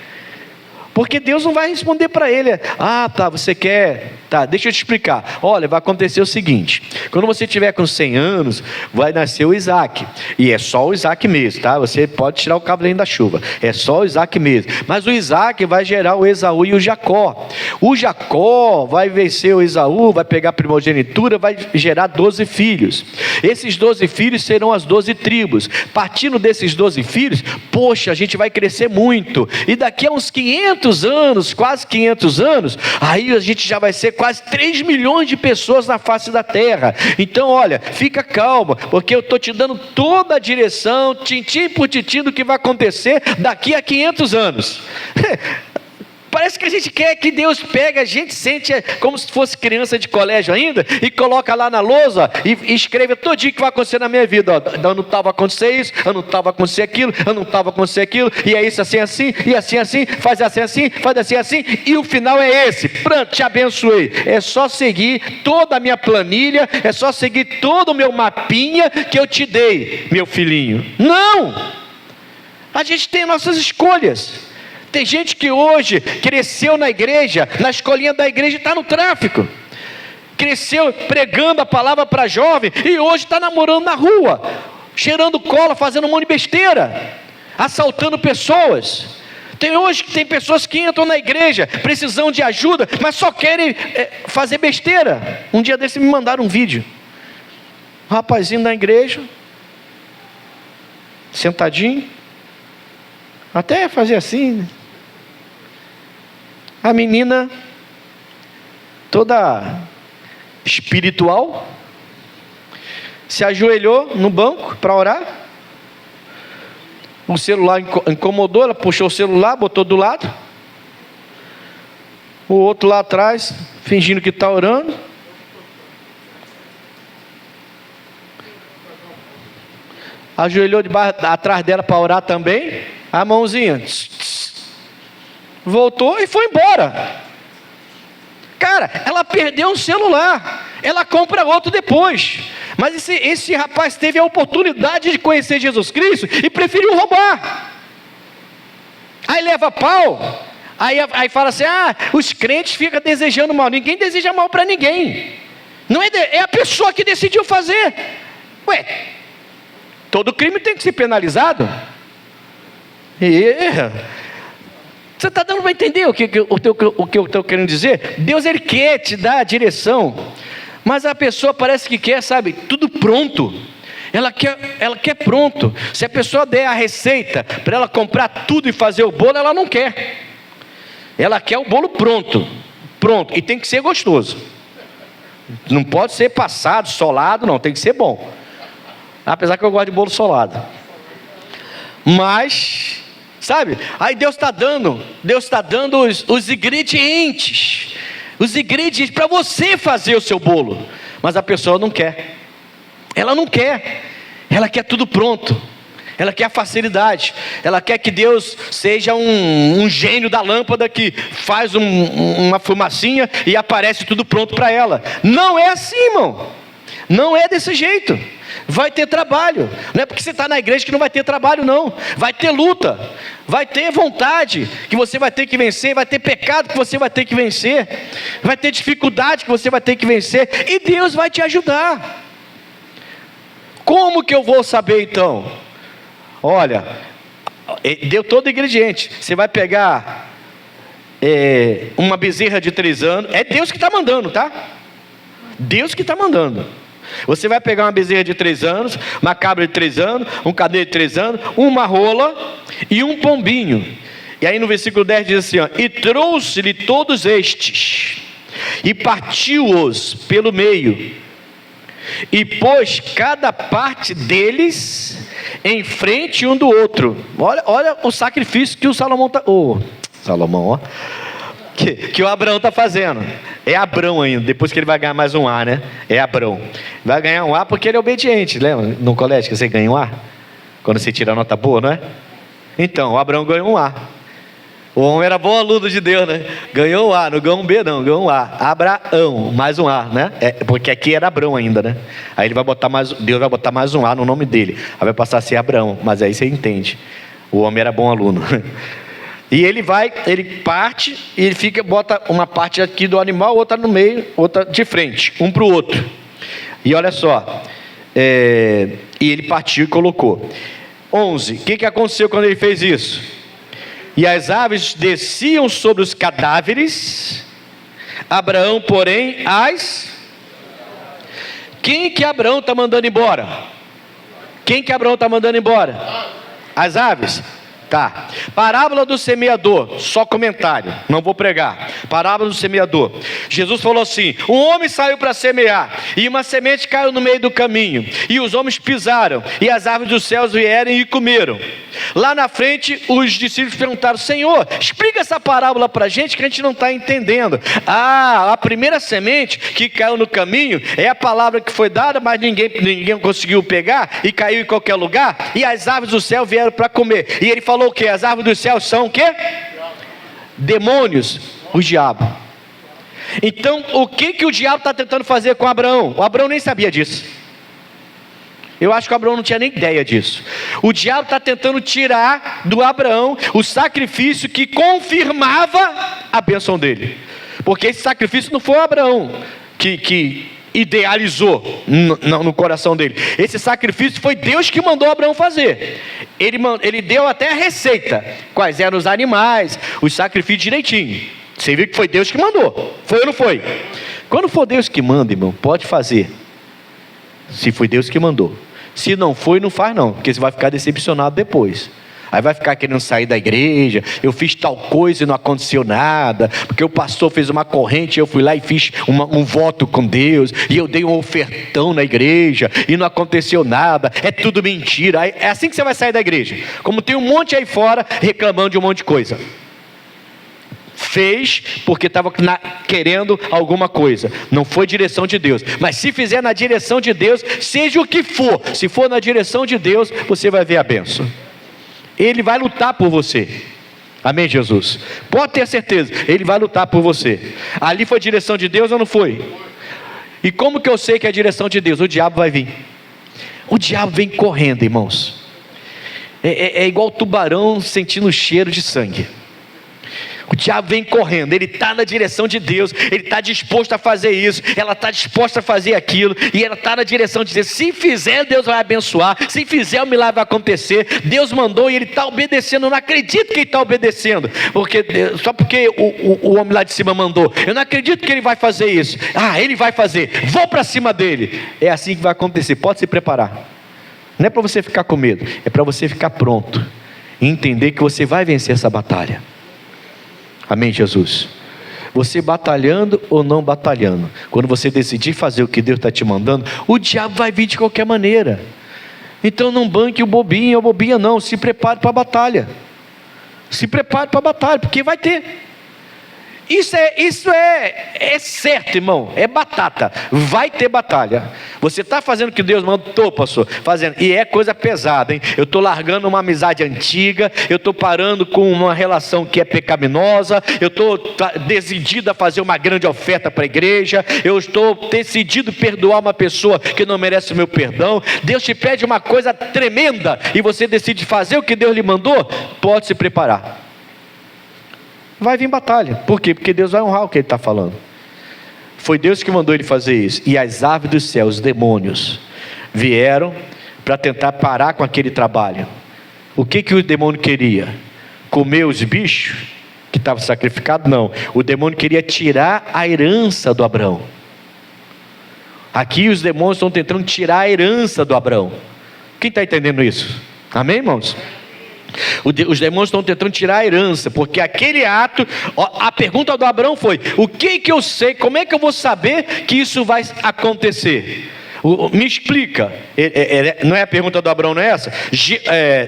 Porque Deus não vai responder para ele: ah, tá, você quer... Tá, deixa eu te explicar. Olha, vai acontecer o seguinte: quando você tiver com 100 anos, vai nascer o Isaac. E é só o Isaac mesmo, tá? Você pode tirar o cavalinho da chuva. É só o Isaac mesmo. Mas o Isaac vai gerar o Esaú e o Jacó. O Jacó vai vencer o Esaú, vai pegar a primogenitura, vai gerar 12 filhos. Esses 12 filhos serão as 12 tribos. Partindo desses 12 filhos, poxa, a gente vai crescer muito. E daqui a uns 500 500 anos, quase 500 anos, aí a gente já vai ser quase 3 milhões de pessoas na face da terra. Então olha, fica calma, porque eu estou te dando toda a direção, tintim por tintim, do que vai acontecer daqui a 500 anos. Parece que a gente quer que Deus pegue a gente, sente como se fosse criança de colégio ainda, e coloca lá na lousa e escreve todinho que vai acontecer na minha vida. Ano tal vai acontecer isso, ano tal vai acontecer aquilo, ano tal vai acontecer aquilo, e é isso assim, assim, e assim, assim, faz assim, faz assim, assim, e o final é esse. Pronto, te abençoei. É só seguir toda a minha planilha, é só seguir todo o meu mapinha que eu te dei, meu filhinho. Não! A gente tem nossas escolhas. Tem gente que hoje cresceu na igreja, na escolinha da igreja, e está no tráfico. Cresceu pregando a palavra para jovem, e hoje está namorando na rua, cheirando cola, fazendo um monte de besteira, assaltando pessoas. Tem pessoas que entram na igreja, precisam de ajuda, mas só querem fazer besteira. Um dia desse me mandaram um vídeo. Um rapazinho da igreja, sentadinho, até fazer assim. A menina, toda espiritual, se ajoelhou no banco para orar. O celular incomodou, ela puxou o celular, botou do lado. O outro lá atrás, fingindo que está orando. Ajoelhou atrás dela para orar também. A mãozinha voltou e foi embora. Cara, ela perdeu um celular, ela compra outro depois. Mas esse rapaz teve a oportunidade de conhecer Jesus Cristo e preferiu roubar. Aí leva pau. Aí fala assim: os crentes ficam desejando mal. Ninguém deseja mal para ninguém. Não é a pessoa que decidiu fazer. Ué, todo crime tem que ser penalizado. Você está dando para entender o que eu estou querendo dizer? Deus, Ele quer te dar a direção, mas a pessoa parece que quer, sabe, tudo pronto. Ela quer pronto. Se a pessoa der a receita para ela comprar tudo e fazer o bolo, ela não quer. Ela quer o bolo pronto, e tem que ser gostoso. Não pode ser passado, solado, não, tem que ser bom. Apesar que eu gosto de bolo solado. Mas, sabe, aí Deus está dando os ingredientes para você fazer o seu bolo. Mas a pessoa não quer. Ela não quer. Ela quer tudo pronto. Ela quer a facilidade. Ela quer que Deus seja um gênio da lâmpada que faz uma fumacinha e aparece tudo pronto para ela. Não é assim, irmão. Não é desse jeito. Vai ter trabalho. Não é porque você está na igreja que não vai ter trabalho, não. Vai ter luta. Vai ter vontade que você vai ter que vencer. Vai ter pecado que você vai ter que vencer. Vai ter dificuldade que você vai ter que vencer. E Deus vai te ajudar. Como que eu vou saber então? Olha, deu todo o ingrediente. Você vai pegar uma bezerra de 3 anos. É Deus que está mandando, tá? Deus que está mandando. Você vai pegar uma bezerra de 3 anos, uma cabra de 3 anos, um carneiro de 3 anos, uma rola e um pombinho. E aí no versículo 10 diz assim: e trouxe-lhe todos estes, e partiu-os pelo meio, e pôs cada parte deles em frente um do outro. Olha o sacrifício que o Salomão está... Que o Abraão está fazendo. É Abrão ainda, depois que ele vai ganhar mais um A, né? É Abrão. Vai ganhar um A porque ele é obediente. Lembra no colégio que você ganha um A? Quando você tira a nota boa, não é? Então, o Abrão ganhou um A. O homem era bom aluno de Deus, né? Ganhou um A, não ganhou um B não, ganhou um A. Abraão, mais um A, né? Porque aqui era Abrão ainda, né? Aí ele vai botar Deus vai botar mais um A no nome dele. Aí vai passar a ser Abraão, mas aí você entende. O homem era bom aluno. E ele parte, e ele bota uma parte aqui do animal, outra no meio, outra de frente, um para o outro. E olha só, e ele partiu e colocou. 11, o que aconteceu quando ele fez isso? E as aves desciam sobre os cadáveres, Abraão, porém, Quem que Abraão está mandando embora? Quem que Abraão está mandando embora? As aves. Tá. Parábola do semeador, só comentário, não vou pregar. Parábola do semeador. Jesus falou assim: um homem saiu para semear, e uma semente caiu no meio do caminho, e os homens pisaram, e as aves dos céus vieram e comeram. Lá na frente, os discípulos perguntaram: Senhor, explica essa parábola para a gente que a gente não está entendendo. A primeira semente que caiu no caminho é a palavra que foi dada, mas ninguém conseguiu pegar, e caiu em qualquer lugar, e as aves do céu vieram para comer. E ele falou o quê? As árvores dos céus são o quê? Demônios, o diabo. Então, o que o diabo está tentando fazer com Abraão? O Abraão nem sabia disso. Eu acho que o Abraão não tinha nem ideia disso. O diabo está tentando tirar do Abraão o sacrifício que confirmava a bênção dele. Porque esse sacrifício não foi o Abraão que idealizou no coração dele. Esse sacrifício foi Deus que mandou Abraão fazer. Ele deu até a receita, quais eram os animais, os sacrifícios direitinho. Você viu que foi Deus que mandou, foi ou não foi? Quando for Deus que manda, irmão, pode fazer, se foi Deus que mandou. Se não foi, não faz não, porque você vai ficar decepcionado depois. Aí vai ficar querendo sair da igreja. Eu fiz tal coisa e não aconteceu nada, porque o pastor fez uma corrente, eu fui lá e fiz um voto com Deus, e eu dei um ofertão na igreja e não aconteceu nada. É tudo mentira. É assim que você vai sair da igreja. Como tem um monte aí fora reclamando de um monte de coisa. Fez porque estava querendo alguma coisa, não foi direção de Deus. Mas se fizer na direção de Deus, seja o que for, se for na direção de Deus, você vai ver a bênção. Ele vai lutar por você. Amém, Jesus? Pode ter certeza, Ele vai lutar por você. Ali foi direção de Deus ou não foi? E como que eu sei que é a direção de Deus? O diabo vai vir. O diabo vem correndo, irmãos. É igual tubarão sentindo o cheiro de sangue. O diabo vem correndo, ele está na direção de Deus, ele está disposto a fazer isso, ela está disposta a fazer aquilo, e ela está na direção de Deus. Se fizer, Deus vai abençoar, se fizer, o milagre vai acontecer. Deus mandou e ele está obedecendo. Eu não acredito que ele está obedecendo, só porque o homem lá de cima mandou. Eu não acredito que ele vai fazer isso. Ele vai fazer, vou para cima dele. É assim que vai acontecer, pode se preparar. Não é para você ficar com medo, é para você ficar pronto e entender que você vai vencer essa batalha. Amém, Jesus? Você batalhando ou não batalhando, quando você decidir fazer o que Deus está te mandando, o diabo vai vir de qualquer maneira. Então não banque o bobinho ou bobinha não, se prepare para a batalha. Se prepare para a batalha, porque vai ter. Isso é certo, irmão, é batata, vai ter batalha. Você está fazendo o que Deus mandou, pastor, fazendo, e é coisa pesada, hein? Eu estou largando uma amizade antiga, eu estou parando com uma relação que é pecaminosa, eu estou decidido a fazer uma grande oferta para a igreja, eu estou decidido a perdoar uma pessoa que não merece o meu perdão. Deus te pede uma coisa tremenda, e você decide fazer o que Deus lhe mandou. Pode se preparar. Vai vir batalha. Por quê? Porque Deus vai honrar o que Ele está falando. Foi Deus que mandou ele fazer isso. E as aves do céu, os demônios, vieram para tentar parar com aquele trabalho. O que o demônio queria? Comer os bichos que estavam sacrificados? Não. O demônio queria tirar a herança do Abraão. Aqui os demônios estão tentando tirar a herança do Abraão. Quem está entendendo isso? Amém, irmãos? Os demônios estão tentando tirar a herança, porque aquele ato, a pergunta do Abraão foi: o que eu sei, como é que eu vou saber que isso vai acontecer? Me explica. Não é a pergunta do Abraão, não é essa?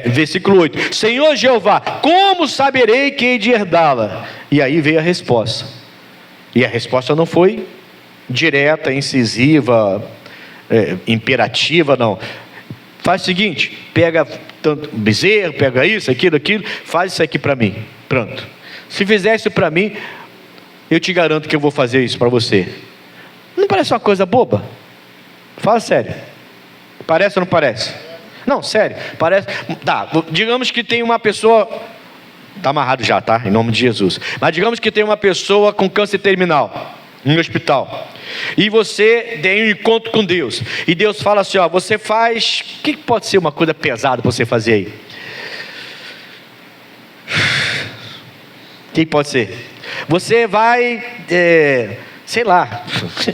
Versículo 8: Senhor Jeová, como saberei que hei de herdá-la? E aí veio a resposta, e a resposta não foi direta, incisiva, imperativa, não. Faz o seguinte, pega tanto bezerro, pega isso, aquilo, faz isso aqui para mim, pronto. Se fizer isso para mim, eu te garanto que eu vou fazer isso para você. Não parece uma coisa boba? Fala sério. Parece ou não parece? Não, sério, parece. Tá, digamos que tem uma pessoa, está amarrado já, tá? Em nome de Jesus. Mas digamos que tem uma pessoa com câncer terminal no hospital, e você tem um encontro com Deus, e Deus fala assim: você faz, o que pode ser uma coisa pesada para você fazer aí? O que pode ser? Você vai, sei lá,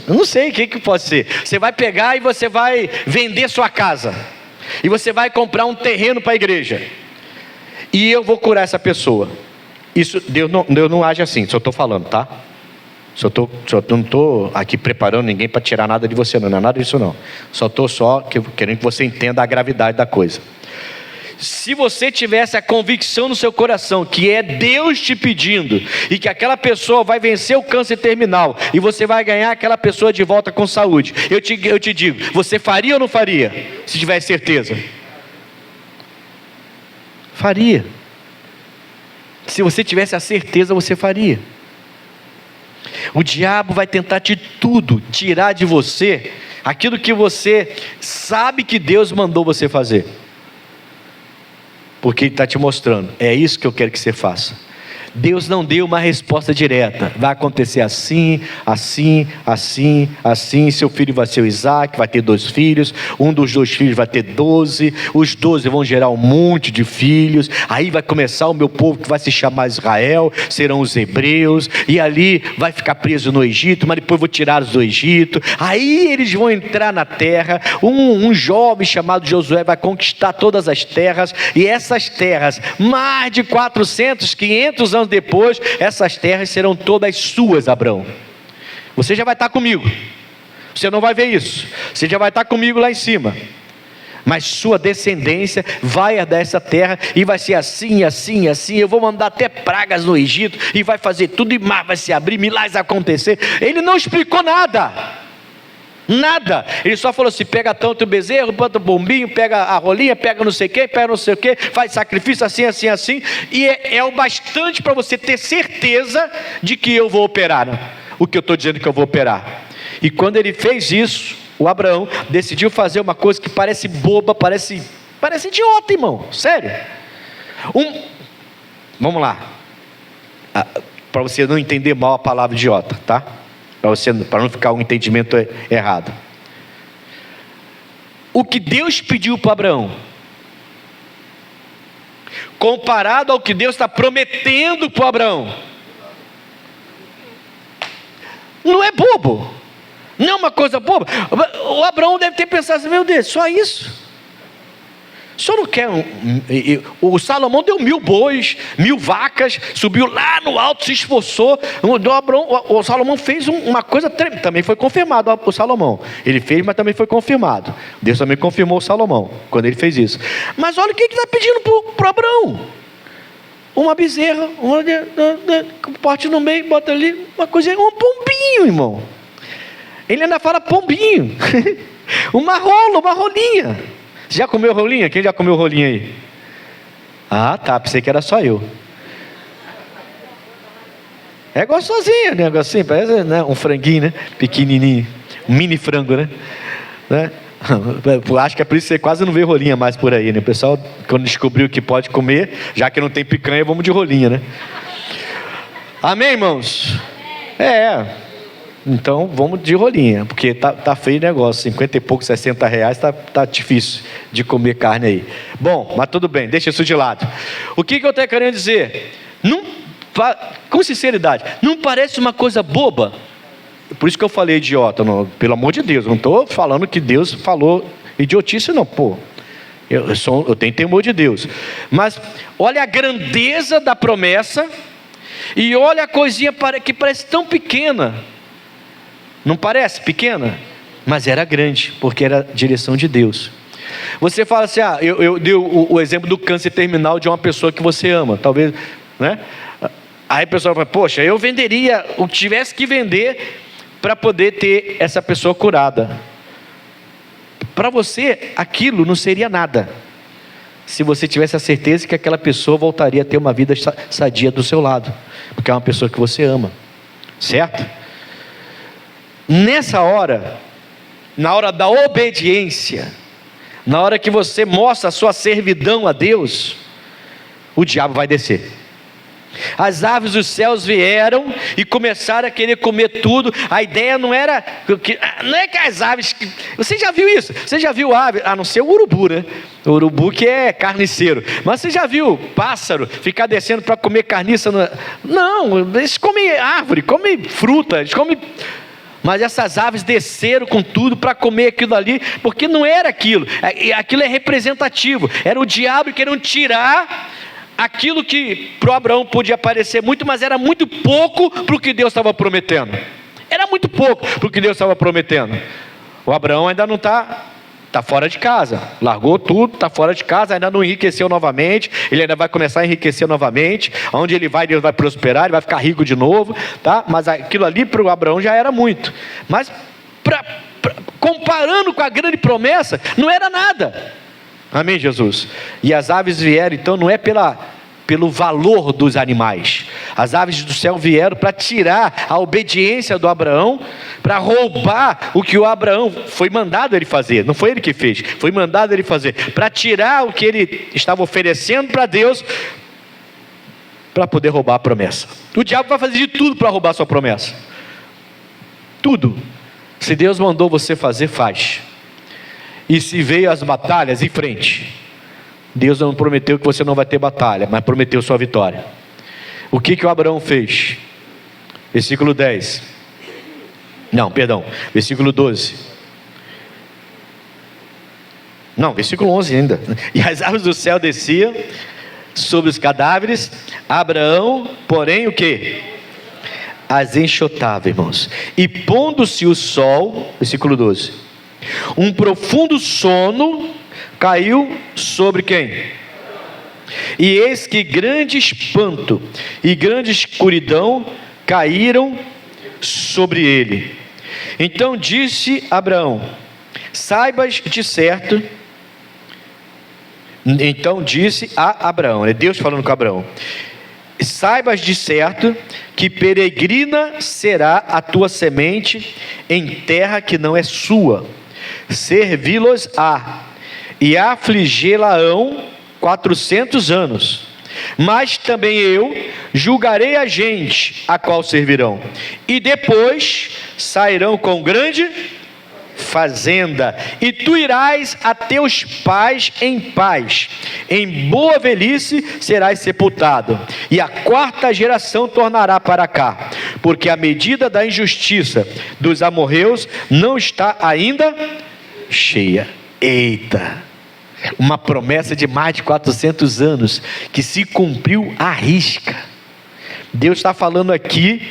eu não sei o que pode ser. Você vai pegar e você vai vender sua casa, e você vai comprar um terreno para a igreja, e eu vou curar essa pessoa. Isso, Deus não age assim, só estou falando, tá? Não estou aqui preparando ninguém para tirar nada de você, não é nada disso não. Só estou querendo que você entenda a gravidade da coisa. Se você tivesse a convicção no seu coração que é Deus te pedindo e que aquela pessoa vai vencer o câncer terminal e você vai ganhar aquela pessoa de volta com saúde, eu te digo, você faria ou não faria? Se tivesse certeza? Faria. Se você tivesse a certeza, você faria. O diabo vai tentar de tudo tirar de você aquilo que você sabe que Deus mandou você fazer, porque Ele está te mostrando, é isso que eu quero que você faça. Deus não deu uma resposta direta, vai acontecer assim, assim, assim, assim, seu filho vai ser o Isaac, vai ter 2 filhos, um dos 2 filhos vai ter 12, os 12 vão gerar um monte de filhos, aí vai começar o meu povo que vai se chamar Israel, serão os hebreus, e ali vai ficar preso no Egito, mas depois vou tirá-los do Egito, aí eles vão entrar na terra, um jovem chamado Josué vai conquistar todas as terras, e essas terras, mais de 400, 500 anos depois, essas terras serão todas suas, Abraão. Você já vai estar comigo, você não vai ver isso, você já vai estar comigo lá em cima, mas sua descendência vai herdar essa terra, e vai ser assim, assim, assim, eu vou mandar até pragas no Egito, e vai fazer tudo, e mar vai se abrir, milagres acontecer. Ele não explicou nada, ele só falou assim: pega tanto o bezerro, bota o bombinho, pega a rolinha, pega não sei o que, pega não sei o que, faz sacrifício assim, assim, assim, e é o bastante para você ter certeza de que eu vou operar, né? O que eu estou dizendo que eu vou operar. E quando ele fez isso, o Abraão decidiu fazer uma coisa que parece boba, parece idiota, irmão, sério. Vamos lá, para você não entender mal a palavra idiota, tá? Para não ficar um entendimento errado. O que Deus pediu para Abraão, comparado ao que Deus está prometendo para Abraão, não é bobo, não é uma coisa boba. O Abraão deve ter pensado assim: meu Deus, só isso? O senhor não quer o Salomão deu 1000 bois, 1000 vacas, subiu lá no alto, se esforçou. O Salomão fez uma coisa tremenda. Também foi confirmado o Salomão. Ele fez, mas também foi confirmado. Deus também confirmou o Salomão quando ele fez isso. Mas olha o que ele está pedindo para Abraão: uma bezerra, parte no meio, bota ali uma coisa, um pombinho, irmão. Ele ainda fala pombinho. uma rolinha. Já comeu rolinha? Quem já comeu rolinha aí? Ah, tá, pensei que era só eu. É gostosinho o negocinho, parece, né, um franguinho, né? Pequenininho, um mini frango, né? Acho que é por isso que você quase não vê rolinha mais por aí, né? O pessoal, quando descobriu que pode comer, já que não tem picanha, vamos de rolinha, né? Amém, irmãos? Então vamos de rolinha, porque tá feio o negócio, 50 e pouco, 60 reais, tá difícil de comer carne aí. Bom, mas tudo bem, deixa isso de lado. O que eu estou querendo dizer? Com sinceridade, não parece uma coisa boba? Por isso que eu falei idiota, não, pelo amor de Deus, não estou falando que Deus falou idiotice não, pô. Eu tenho temor de Deus, mas olha a grandeza da promessa, e olha a coisinha que parece tão pequena. Não parece pequena? Mas era grande, porque era a direção de Deus. Você fala assim: eu dei o exemplo do câncer terminal de uma pessoa que você ama, talvez, né? Aí a pessoa fala: poxa, eu venderia o que tivesse que vender para poder ter essa pessoa curada. Para você, aquilo não seria nada, se você tivesse a certeza que aquela pessoa voltaria a ter uma vida sadia do seu lado, porque é uma pessoa que você ama, certo? Nessa hora, na hora da obediência, na hora que você mostra a sua servidão a Deus, o diabo vai descer. As aves dos céus vieram e começaram a querer comer tudo. A ideia não é que as aves, você já viu isso? Você já viu ave, a não ser o urubu, né? O urubu que é carniceiro. Mas você já viu pássaro ficar descendo para comer carniça? Não, eles comem árvore, comem fruta, eles comem. Mas essas aves desceram com tudo para comer aquilo ali, porque não era aquilo. Aquilo é representativo. Era o diabo querendo tirar aquilo que para o Abraão podia parecer muito, mas era muito pouco para o que Deus estava prometendo. Era muito pouco para o que Deus estava prometendo. O Abraão ainda não está fora de casa, largou tudo, está fora de casa, ainda não enriqueceu novamente, ele ainda vai começar a enriquecer novamente, aonde ele vai, Deus vai prosperar, ele vai ficar rico de novo, tá? Mas aquilo ali para o Abraão já era muito, mas comparando com a grande promessa, não era nada, amém, Jesus? E as aves vieram, então não é pelo valor dos animais, as aves do céu vieram para tirar a obediência do Abraão, para roubar o que o Abraão foi mandado ele fazer, não foi ele que fez, foi mandado ele fazer, para tirar o que ele estava oferecendo para Deus, para poder roubar a promessa. O diabo vai fazer de tudo para roubar a sua promessa, tudo. Se Deus mandou você fazer, faz. E se veio as batalhas, em frente. Deus não prometeu que você não vai ter batalha, mas prometeu sua vitória. O que o Abraão fez? Versículo 10. Não, perdão, versículo 12. Não, versículo 11 ainda. E as aves do céu desciam sobre os cadáveres. Abraão, porém, o que? As enxotava, irmãos. E pondo-se o sol, versículo 12, um profundo sono caiu sobre quem? E eis que grande espanto e grande escuridão caíram sobre ele. Então disse Abraão: saibas de certo. Então disse a Abraão, é Deus falando com Abraão: saibas de certo que peregrina será a tua semente em terra que não é sua, servi-los-á e afligê-la-ão 400 anos. Mas também eu julgarei a gente a qual servirão, e depois sairão com grande fazenda, e tu irás a teus pais em paz, em boa velhice serás sepultado, e a quarta geração tornará para cá, porque a medida da injustiça dos amorreus não está ainda cheia. Eita! Uma promessa de mais de 400 anos, que se cumpriu à risca. Deus está falando aqui,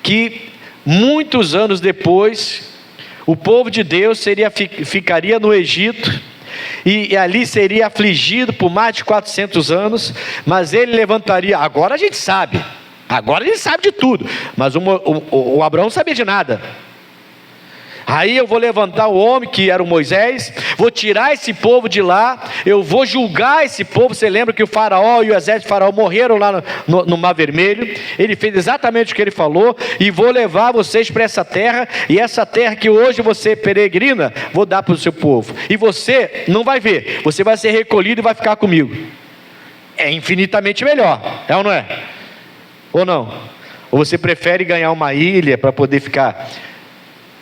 que muitos anos depois, o povo de Deus ficaria no Egito, e ali seria afligido por mais de 400 anos, mas ele levantaria, agora a gente sabe de tudo, mas o Abraão não sabia de nada. Aí eu vou levantar o homem que era o Moisés, vou tirar esse povo de lá, eu vou julgar esse povo. Você lembra que o faraó e o exército do faraó morreram lá no Mar Vermelho? Ele fez exatamente o que ele falou: e vou levar vocês para essa terra, e essa terra que hoje você peregrina, vou dar para o seu povo, e você não vai ver, você vai ser recolhido e vai ficar comigo. É infinitamente melhor, é ou não é? Ou não? Ou você prefere ganhar uma ilha para poder ficar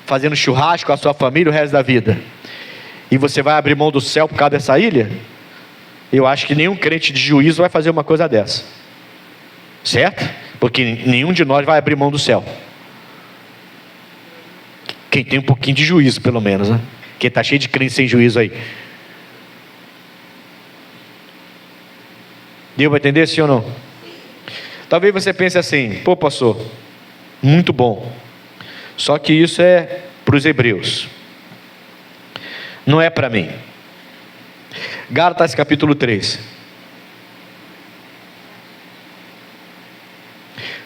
fazendo churrasco com a sua família o resto da vida, e você vai abrir mão do céu por causa dessa ilha? Eu acho que nenhum crente de juízo vai fazer uma coisa dessa, certo? Porque nenhum de nós vai abrir mão do céu. Quem tem um pouquinho de juízo, pelo menos, né? Quem está cheio de crente sem juízo aí. Deu para entender, sim ou não? Talvez você pense assim: pô, pastor, muito bom, só que isso é para os hebreus, não é para mim. Gálatas capítulo 3.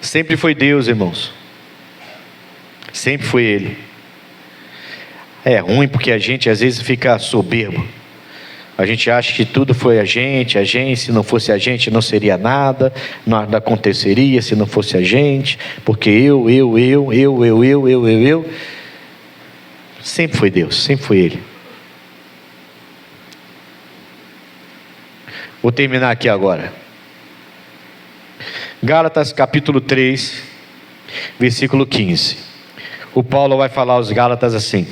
Sempre foi Deus, irmãos, sempre foi Ele. É ruim porque a gente às vezes fica soberbo, a gente acha que tudo foi a gente, se não fosse a gente não seria nada, nada aconteceria se não fosse a gente, porque eu. Sempre foi Deus, sempre foi Ele. Vou terminar aqui agora. Gálatas capítulo 3, versículo 15. O Paulo vai falar aos Gálatas assim.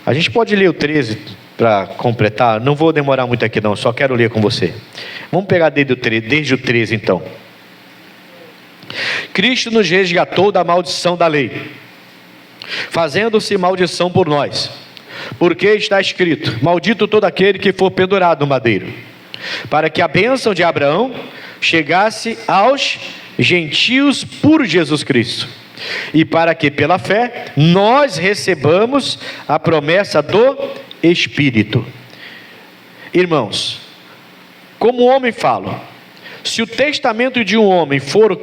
A gente pode ler o 13 para completar, não vou demorar muito aqui não, só quero ler com você. Vamos pegar desde o 13 então. Cristo nos resgatou da maldição da lei, fazendo-se maldição por nós, porque está escrito: maldito todo aquele que for pendurado no madeiro. para que a bênção de Abraão chegasse aos gentios por Jesus Cristo, e para que pela fé nós recebamos a promessa do Espírito. Irmãos, como o homem fala, se o testamento de um homem for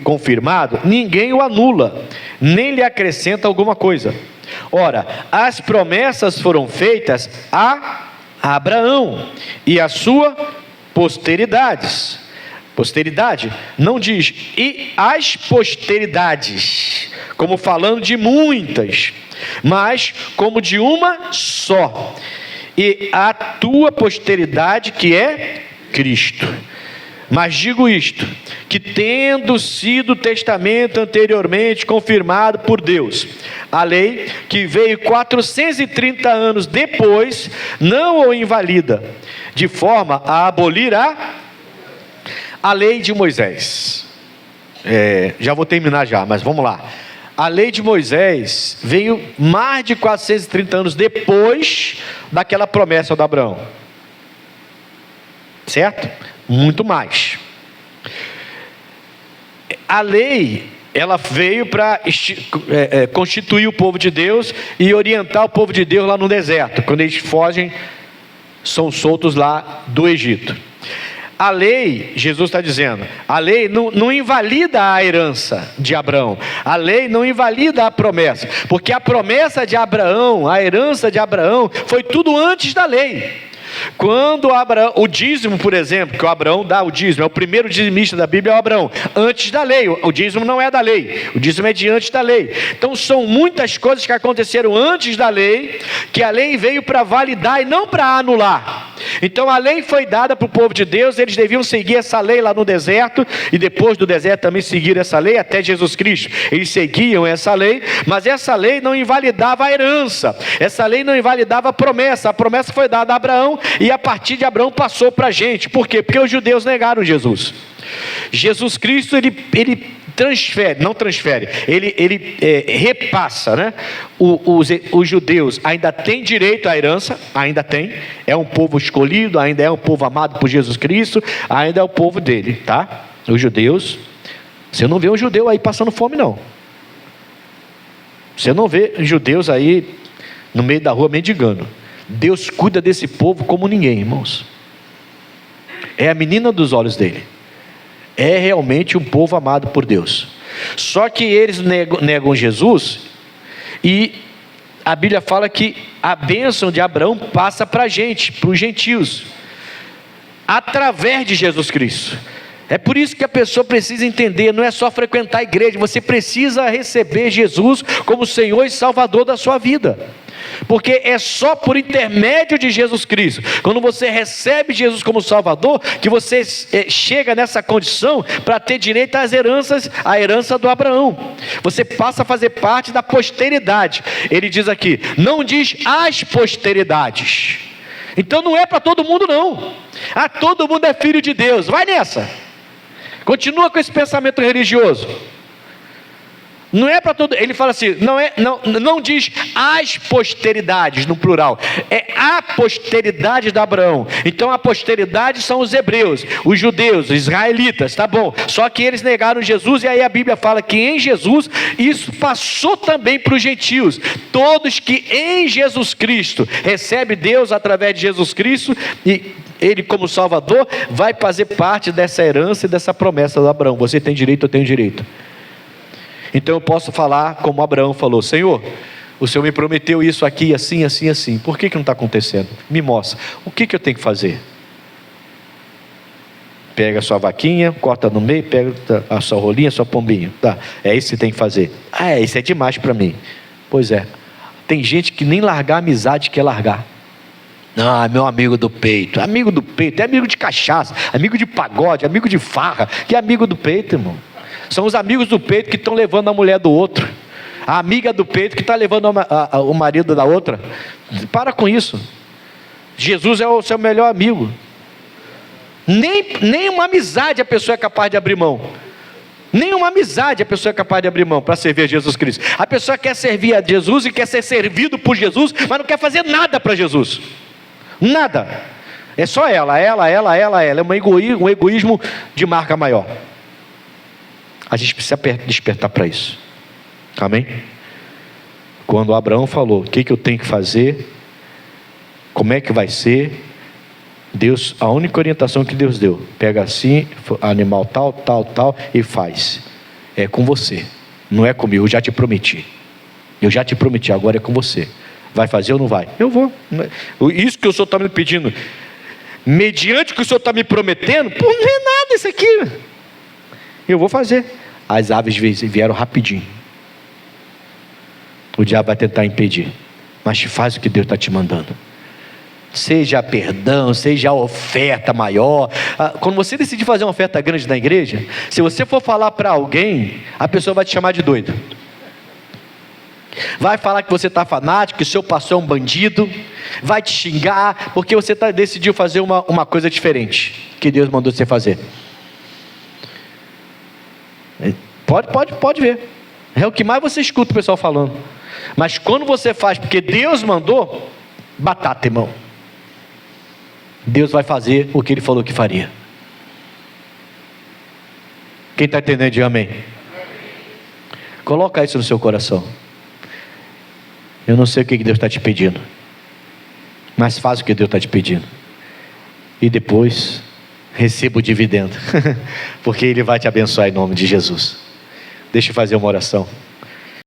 confirmado, ninguém o anula, nem lhe acrescenta alguma coisa. Ora, as promessas foram feitas a Abraão e a sua posteridade, não diz e as posteridades, como falando de muitas, mas como de uma só, e a tua posteridade, que é Cristo. Mas digo isto, que tendo sido o testamento anteriormente confirmado por Deus, a lei que veio 430 anos depois, não o invalida, de forma a abolir a lei de Moisés. Já vou terminar já, mas vamos lá. A lei de Moisés veio mais de 430 anos depois daquela promessa de Abraão. Certo? Muito mais. A lei, ela veio para constituir o povo de Deus e orientar o povo de Deus lá no deserto, quando eles fogem, são soltos lá do Egito. A lei, Jesus está dizendo, a lei não invalida a herança de Abraão, a lei não invalida a promessa, porque a promessa de Abraão, a herança de Abraão, foi tudo antes da lei. Quando Abraão, o dízimo, por exemplo, que o Abraão dá o dízimo, é o primeiro dizimista da Bíblia, é o Abraão, antes da lei. O dízimo não é da lei, o dízimo é diante da lei. Então são muitas coisas que aconteceram antes da lei, que a lei veio para validar e não para anular. Então a lei foi dada para o povo de Deus, eles deviam seguir essa lei lá no deserto, e depois do deserto também seguiram essa lei até Jesus Cristo. Eles seguiam essa lei, mas essa lei não invalidava a herança, essa lei não invalidava a promessa foi dada a Abraão, e a partir de Abraão passou para a gente. Por quê? Porque os judeus negaram Jesus. Jesus Cristo, ele repassa, né? Os judeus ainda têm direito à herança, ainda tem, é um povo escolhido, ainda é um povo amado por Jesus Cristo, ainda é o povo dele, tá? Os judeus, você não vê um judeu aí passando fome, não. Você não vê judeus aí no meio da rua mendigando. Deus cuida desse povo como ninguém, irmãos. É a menina dos olhos dele. É realmente um povo amado por Deus. Só que eles negam Jesus, e a Bíblia fala que a bênção de Abraão passa para a gente, para os gentios, através de Jesus Cristo. É por isso que a pessoa precisa entender, não é só frequentar a igreja, você precisa receber Jesus como Senhor e Salvador da sua vida. Porque é só por intermédio de Jesus Cristo, quando você recebe Jesus como Salvador, que você chega nessa condição para ter direito às heranças, a herança do Abraão. Você passa a fazer parte da posteridade. Ele diz aqui, não diz as posteridades. Então não é para todo mundo, não. Todo mundo é filho de Deus, vai nessa. Continua com esse pensamento religioso. Não é para todo. Ele fala assim, não diz as posteridades no plural, é a posteridade de Abraão. Então a posteridade são os hebreus, os judeus, os israelitas, tá bom? Só que eles negaram Jesus, e aí a Bíblia fala que em Jesus isso passou também para os gentios. Todos que em Jesus Cristo recebem Deus através de Jesus Cristo, e Ele como Salvador, vai fazer parte dessa herança e dessa promessa de Abraão. Você tem direito, eu tenho direito. Então eu posso falar como Abraão falou, Senhor, o Senhor me prometeu isso aqui, assim, assim, assim, por que não está acontecendo? Me mostra, o que eu tenho que fazer? Pega a sua vaquinha, corta no meio, pega a sua rolinha, a sua pombinha, tá, é isso que você tem que fazer. Isso é demais para mim. Pois é, tem gente que nem largar a amizade quer largar. Meu amigo do peito, é amigo de cachaça, amigo de pagode, amigo de farra, que é amigo do peito, irmão. São os amigos do peito que estão levando a mulher do outro, a amiga do peito que está levando o marido da outra. Para com isso. Jesus é o seu melhor amigo. Nem uma amizade a pessoa é capaz de abrir mão. Nenhuma amizade a pessoa é capaz de abrir mão para servir a Jesus Cristo. A pessoa quer servir a Jesus e quer ser servido por Jesus, mas não quer fazer nada para Jesus. Nada. É só ela. É um egoísmo de marca maior. A gente precisa despertar para isso. Amém? Quando Abraão falou, o que eu tenho que fazer? Como é que vai ser? Deus, a única orientação que Deus deu, pega assim, animal tal, e faz. É com você, não é comigo, eu já te prometi. Agora é com você. Vai fazer ou não vai? Eu vou. Isso que o Senhor está me pedindo, mediante o que o Senhor está me prometendo, pô, não é nada isso aqui. Eu vou fazer. As aves vieram rapidinho. O diabo vai tentar impedir, mas faz o que Deus está te mandando. Seja perdão, seja a oferta maior. Quando você decidir fazer uma oferta grande na igreja, se você for falar para alguém, a pessoa vai te chamar de doido. Vai falar que você está fanático, que o seu pastor é um bandido. Vai te xingar, porque você decidiu fazer uma coisa diferente que Deus mandou você fazer. Pode ver. É o que mais você escuta o pessoal falando. Mas quando você faz porque Deus mandou, batata, irmão. Deus vai fazer o que Ele falou que faria. Quem está entendendo, diga amém. Coloca isso no seu coração. Eu não sei o que Deus está te pedindo, mas faz o que Deus está te pedindo, e depois receba o dividendo, porque Ele vai te abençoar em nome de Jesus. Deixa eu fazer uma oração.